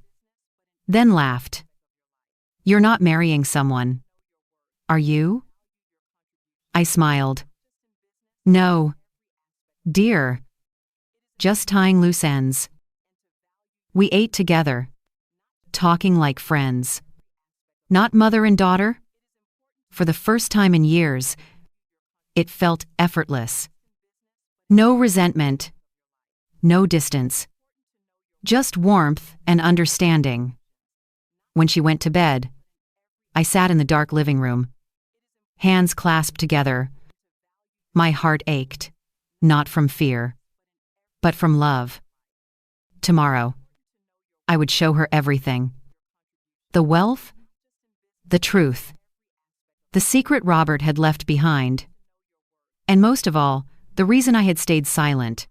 S1: then laughed. You're not marrying someone, are you? I smiled. No, Dear. Just tying loose ends. We ate together. Talking like friends. Not mother and daughter? For the first time in years, it felt effortless. No resentment. No distance. Just warmth and understanding. When she went to bed, I sat in the dark living room, hands clasped together. My heart ached, not from fear, but from love. Tomorrow, I would show her everything. The wealth, the truth, the secret Robert had left behind, and most of all, the reason I had stayed silent.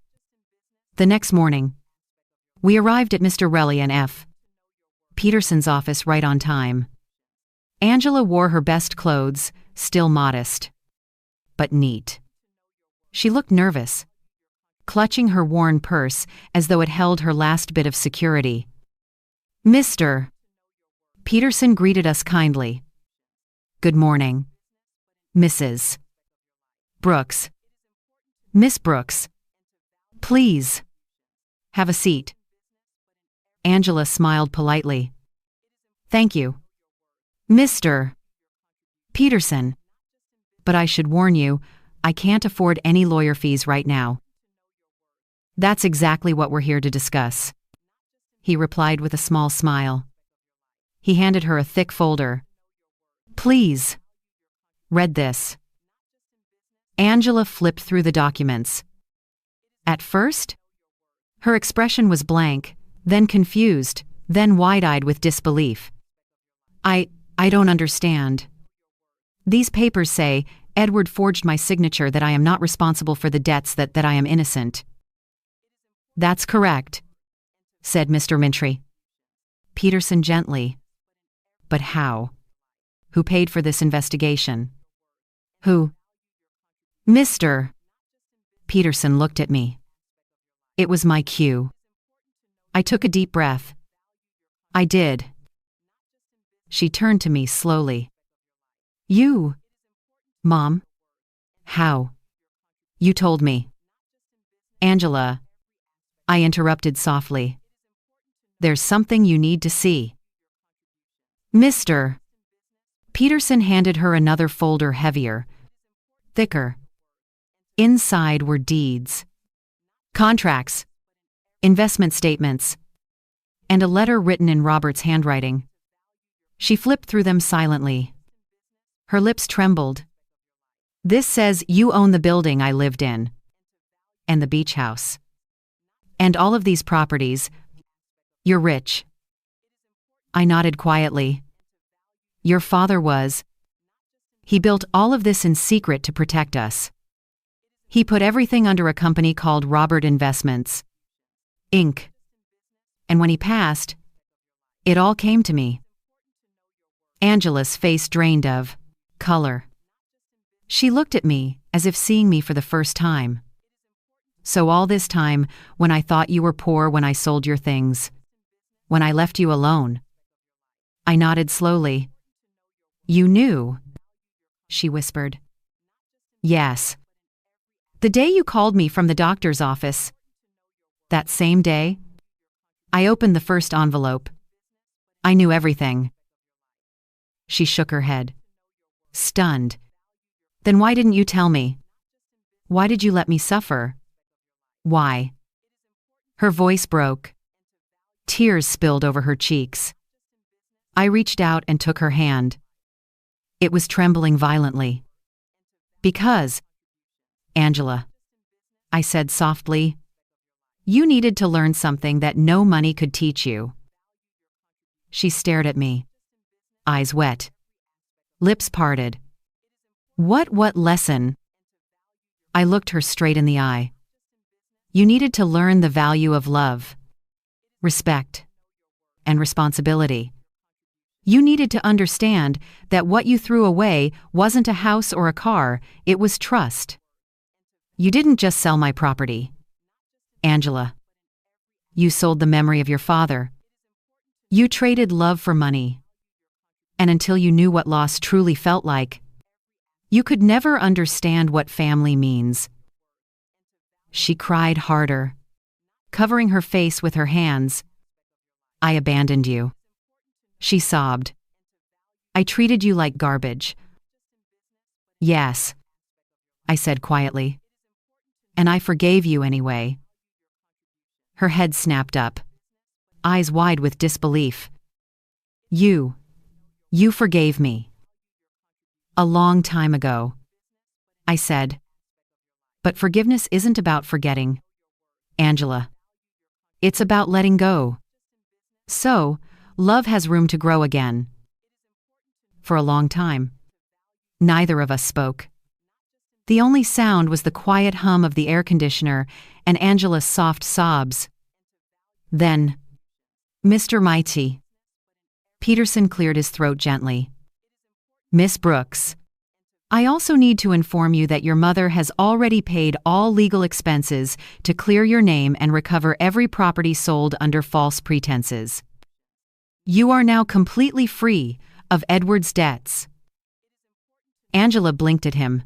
S1: The next morning, we arrived at Mr. Relly and F. Peterson's office right on time. Angela wore her best clothes, still modest, but neat. She looked nervous, clutching her worn purse as though it held her last bit of security. Mr. Peterson greeted us kindly. Good morning. Mrs. Brooks. Miss Brooks. Please. Have a seat. Angela smiled politely. Thank you. Mr. Peterson. But I should warn you, I can't afford any lawyer fees right now. That's exactly what we're here to discuss, he replied with a small smile. He handed her a thick folder. Please. Read this. Angela flipped through the documents. At first, her expression was blank, then confused, then wide-eyed with disbelief. I don't understand. These papers say Edward forged my signature that I am not responsible for the debts that I am innocent. That's correct, said Mr. Mintry. Peterson gently. But how? Who paid for this investigation? Who? Mr. Peterson looked at me. It was my cue. I took a deep breath. I did. She turned to me slowly. You? Mom? How? You told me. Angela. I interrupted softly. There's something you need to see. Mr. Peterson handed her another folder heavier, thicker. Inside were deeds, contracts, investment statements, and a letter written in Robert's handwriting. She flipped through them silently. Her lips trembled. This says you own the building I lived in, and the beach house, and all of these properties. You're rich. I nodded quietly. Your father was. He built all of this in secret to protect us. He put everything under a company called Robert Investments, Inc. And when he passed, it all came to me. Angela's face drained of color. She looked at me as if seeing me for the first time. So all this time, when I thought you were poor when I sold your things, when I left you alone. I nodded slowly. You knew, she whispered. Yes. The day you called me from the doctor's office. That same day, I opened the first envelope. I knew everything. She shook her head. Stunned. Then why didn't you tell me? Why did you let me suffer? Why? Her voice broke. Tears spilled over her cheeks. I reached out and took her hand. It was trembling violently. Because, Angela, I said softly, you needed to learn something that no money could teach you. She stared at me, eyes wet, lips parted. What lesson? I looked her straight in the eye. You needed to learn the value of love, respect, and responsibility. You needed to understand that what you threw away wasn't a house or a car, it was trust. You didn't just sell my property, Angela. You sold the memory of your father. You traded love for money. And until you knew what loss truly felt like, you could never understand what family means. She cried harder, covering her face with her hands. I abandoned you. She sobbed. I treated you like garbage. Yes, I said quietly. And I forgave you anyway. Her head snapped up, eyes wide with disbelief. You forgave me. A long time ago, I said. But forgiveness isn't about forgetting, Angela. It's about letting go. So, love has room to grow again. For a long time, neither of us spoke. The only sound was the quiet hum of the air conditioner and Angela's soft sobs. Then, Mr. Mighty. Peterson cleared his throat gently. Miss Brooks, I also need to inform you that your mother has already paid all legal expenses to clear your name and recover every property sold under false pretenses. You are now completely free of Edward's debts. Angela blinked at him,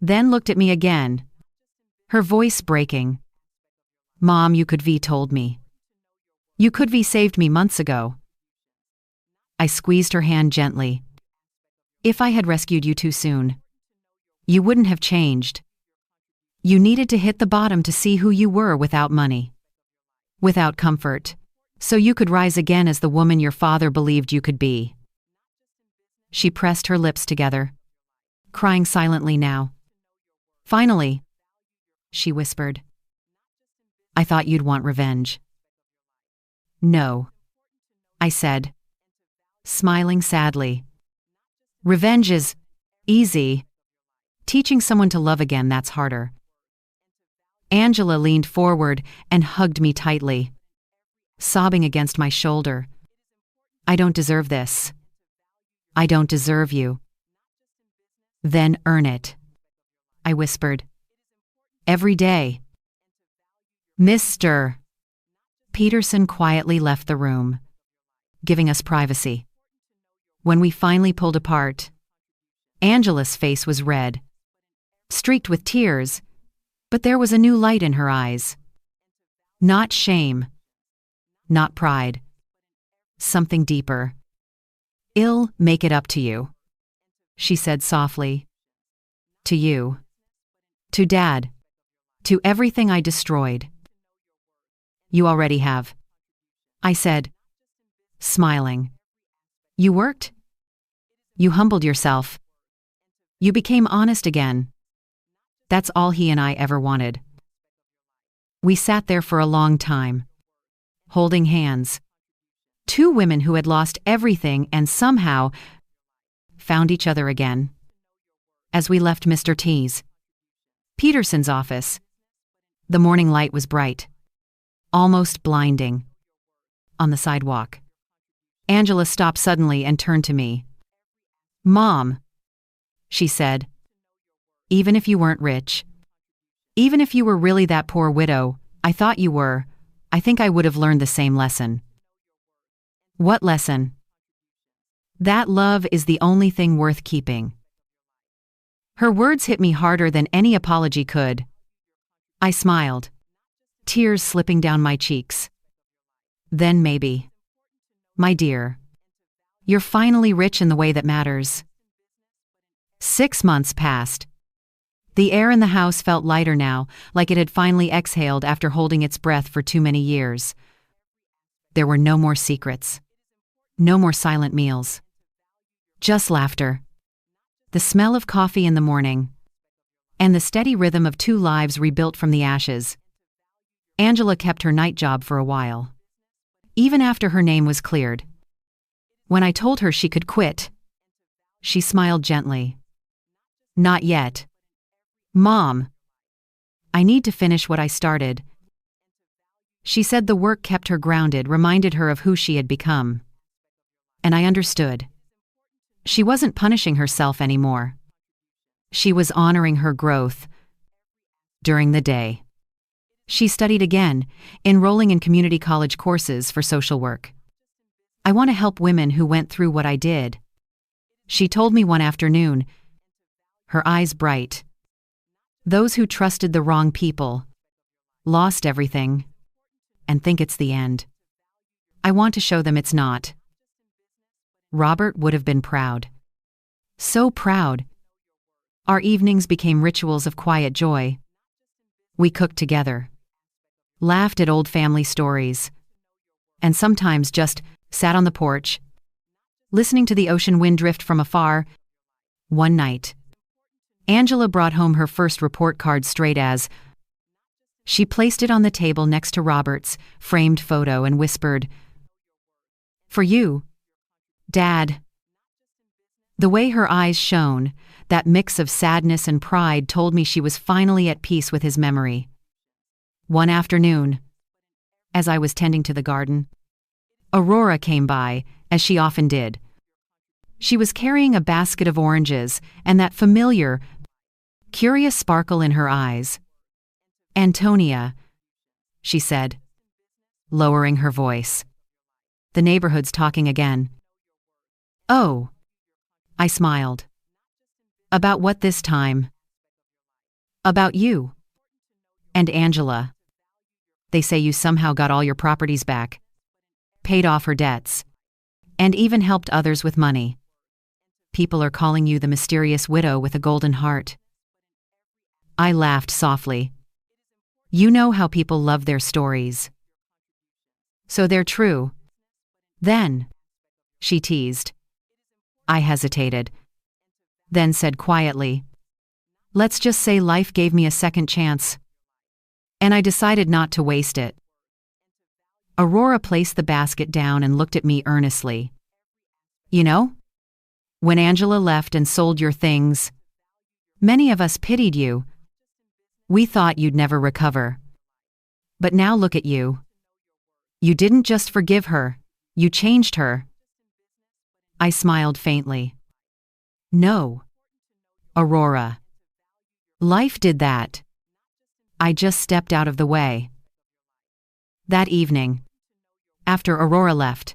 S1: then looked at me again, her voice breaking. Mom, you could have told me. You could have saved me months ago. I squeezed her hand gently. If I had rescued you too soon, you wouldn't have changed. You needed to hit the bottom to see who you were without money, without comfort, so you could rise again as the woman your father believed you could be. She pressed her lips together, crying silently now. Finally, she whispered, I thought you'd want revenge. No, I said, smiling sadly. Revenge is easy. Teaching someone to love again, that's harder. Angela leaned forward and hugged me tightly, sobbing against my shoulder. I don't deserve this. I don't deserve you. Then earn it, I whispered. Every day. Mr. Peterson quietly left the room, giving us privacy. When we finally pulled apart, Angela's face was red, streaked with tears, but there was a new light in her eyes. Not shame, not pride, something deeper. I'll make it up to you, she said softly. To you, to Dad, to everything I destroyed. You already have, I said, smiling. You worked? You humbled yourself. You became honest again. That's all he and I ever wanted. We sat there for a long time, holding hands. Two women who had lost everything and somehow found each other again. As we left Mr. Peterson's office, the morning light was bright, almost blinding. On the sidewalk, Angela stopped suddenly and turned to me. Mom, she said, even if you weren't rich, even if you were really that poor widow, I thought you were, I think I would have learned the same lesson. What lesson? That love is the only thing worth keeping. Her words hit me harder than any apology could. I smiled, tears slipping down my cheeks. Then maybe. My dear, you're finally rich in the way that matters. 6 months passed. The air in the house felt lighter now, like it had finally exhaled after holding its breath for too many years. There were no more secrets. No more silent meals. Just laughter. The smell of coffee in the morning. And the steady rhythm of two lives rebuilt from the ashes. Angela kept her night job for a while, even after her name was cleared. When I told her she could quit, she smiled gently. Not yet. Mom, I need to finish what I started. She said the work kept her grounded, reminded her of who she had become. And I understood. She wasn't punishing herself anymore. She was honoring her growth. During the day, she studied again, enrolling in community college courses for social work. I want to help women who went through what I did, she told me one afternoon, her eyes bright. Those who trusted the wrong people, lost everything, and think it's the end. I want to show them it's not. Robert would have been proud. So proud. Our evenings became rituals of quiet joy. We cooked together, laughed at old family stories, and sometimes just sat on the porch, listening to the ocean wind drift from afar. One night, Angela brought home her first report card straight as. She placed it on the table next to Robert's framed photo and whispered, "For you, Dad." The way her eyes shone, that mix of sadness and pride, told me she was finally at peace with his memory. One afternoon, as I was tending to the garden, Aurora came by, as she often did. She was carrying a basket of oranges and that familiar, curious sparkle in her eyes. "Antonia," she said, lowering her voice. "The neighborhood's talking again." "Oh," I smiled. "About what this time?" "About you. And Angela. They say you somehow got all your properties back, paid off her debts, and even helped others with money. People are calling you the mysterious widow with a golden heart." I laughed softly. You know how people love their stories. "So they're true, then," she teased. I hesitated, then said quietly, "Let's just say life gave me a second chance, and I decided not to waste it." Aurora placed the basket down and looked at me earnestly. "You know, when Angela left and sold your things, many of us pitied you. We thought you'd never recover. But now look at you. You didn't just forgive her, you changed her." I smiled faintly. "No, Aurora. Life did that. I just stepped out of the way." That evening, after Aurora left,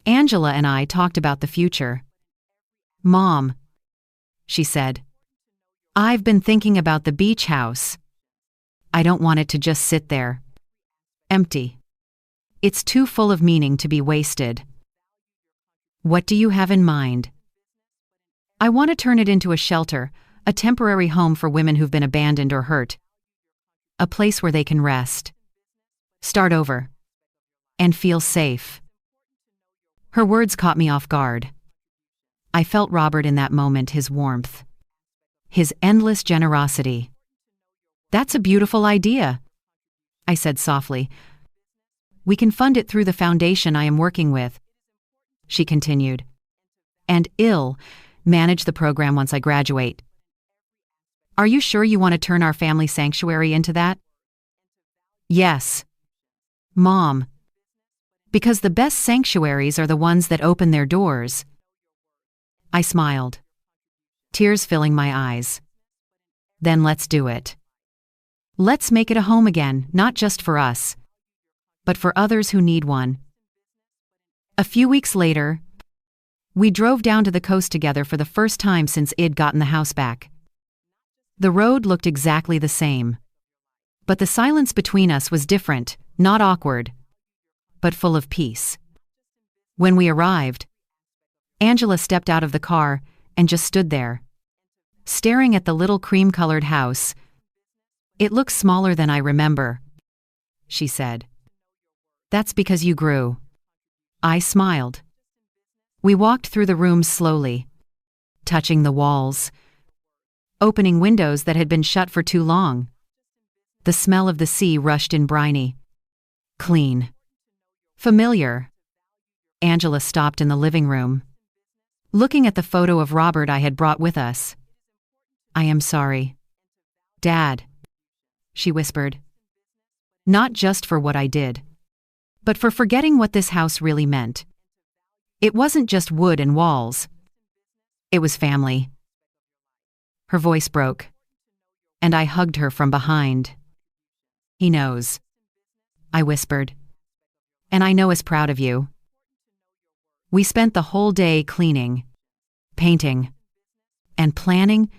S1: Angela and I talked about the future. "Mom," she said, "I've been thinking about the beach house. I don't want it to just sit there, empty. It's too full of meaning to be wasted." "What do you have in mind?" "I want to turn it into a shelter, a temporary home for women who've been abandoned or hurt. A place where they can rest, start over, and feel safe." Her words caught me off guard. I felt Robert in that moment, his warmth, his endless generosity. "That's a beautiful idea," I said softly. "We can fund it through the foundation I am working with," she continued, "and manage the program once I graduate. Are you sure you want to turn our family sanctuary into that?" "Yes, Mom. Because the best sanctuaries are the ones that open their doors." I smiled, tears filling my eyes. "Then let's do it. Let's make it a home again, not just for us, but for others who need one." A few weeks later, we drove down to the coast together for the first time since I'd gotten the house back. The road looked exactly the same, but the silence between us was different, not awkward, but full of peace. When we arrived, Angela stepped out of the car and just stood there, staring at the little cream-colored house. "It looks smaller than I remember," she said. "That's because you grew." I smiled. We walked through the rooms slowly, touching the walls, opening windows that had been shut for too long. The smell of the sea rushed in, briny, clean, familiar. Angela stopped in the living room, looking at the photo of Robert I had brought with us. "I am sorry, Dad," she whispered. "Not just for what I did, but for forgetting what this house really meant. It wasn't just wood and walls. It was family." Her voice broke, and I hugged her from behind. "He knows," I whispered, "and I know is proud of you." We spent the whole day cleaning, painting, and planning.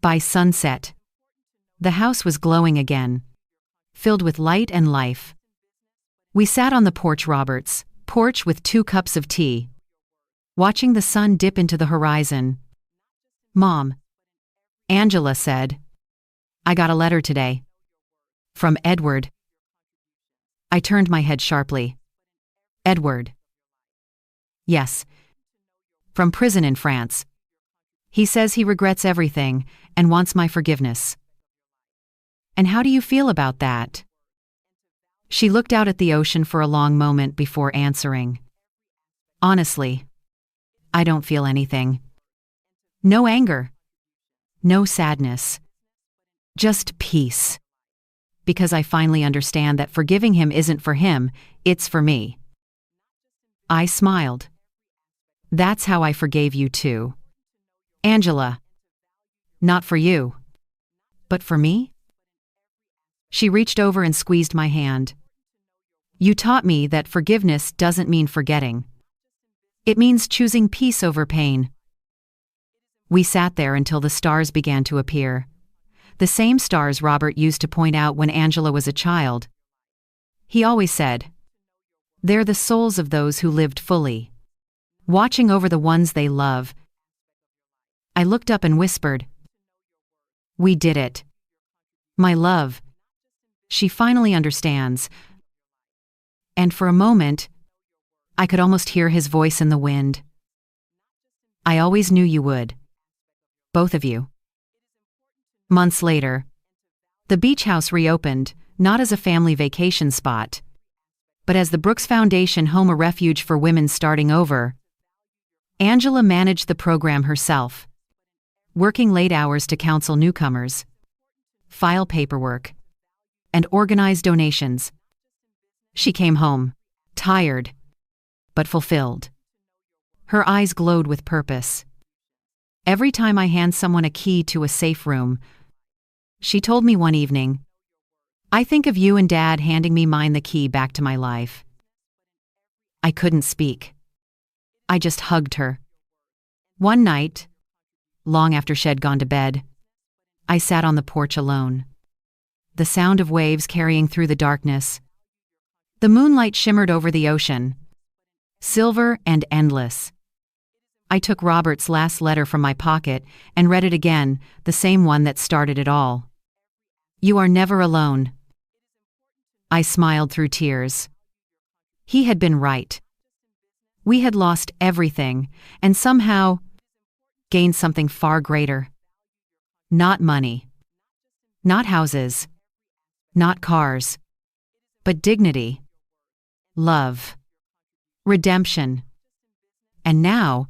S1: By sunset, the house was glowing again, filled with light and life. We sat on the porch, Robert's porch, with 2 cups of tea, watching the sun dip into the horizon. "Mom," Angela said, "I got a letter today. From Edward." I turned my head sharply. "Edward?" "Yes. From prison in France. He says he regrets everything and wants my forgiveness." "And how do you feel about that?" She looked out at the ocean for a long moment before answering. "Honestly, I don't feel anything. No anger. No sadness. Just peace. Because I finally understand that forgiving him isn't for him, it's for me." I smiled. "That's how I forgave you too, Angela. Not for you, but for me?" She reached over and squeezed my hand. "You taught me that forgiveness doesn't mean forgetting. It means choosing peace over pain." We sat there until the stars began to appear. The same stars Robert used to point out when Angela was a child. He always said, "They're the souls of those who lived fully, watching over the ones they love." I looked up and whispered, "We did it. My love. She finally understands." And for a moment, I could almost hear his voice in the wind. "I always knew you would. Both of you." Months later, the beach house reopened, not as a family vacation spot, but as the Brooks Foundation Home, a refuge for women starting over. Angela managed the program herself, working late hours to counsel newcomers, file paperwork, and organize donations. She came home, tired, but fulfilled. Her eyes glowed with purpose. Every time I hand someone a key to a safe room, she told me one evening, "I think of you and Dad handing me the key back to my life." I couldn't speak. I just hugged her. One night, long after she'd gone to bed, I sat on the porch alone. The sound of waves carrying through the darkness. The moonlight shimmered over the ocean, silver and endless. I took Robert's last letter from my pocket and read it again, the same one that started it all. "You are never alone." I smiled through tears. He had been right. We had lost everything, and somehow gained something far greater. Not money. Not houses. Not cars. But dignity. Love. Redemption. And now,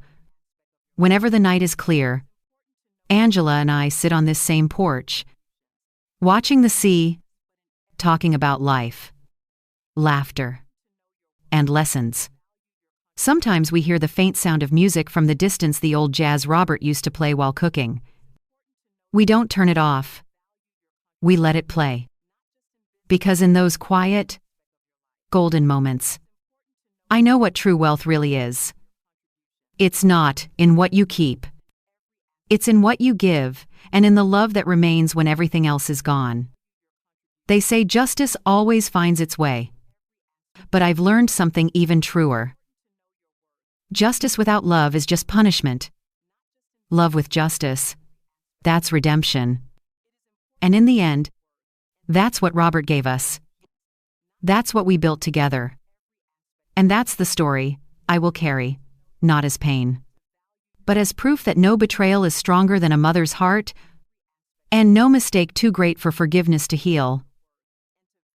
S1: whenever the night is clear, Angela and I sit on this same porch, watching the sea, talking about life, laughter, and lessons. Sometimes we hear the faint sound of music from the distance, the old jazz Robert used to play while cooking. We don't turn it off. We let it play. Because in those quiet, golden moments, I know what true wealth really is. It's not in what you keep. It's in what you give, and in the love that remains when everything else is gone. They say justice always finds its way. But I've learned something even truer. Justice without love is just punishment. Love with justice, that's redemption. And in the end, that's what Robert gave us. That's what we built together. And that's the story I will carry, not as pain, but as proof that no betrayal is stronger than a mother's heart, and no mistake too great for forgiveness to heal.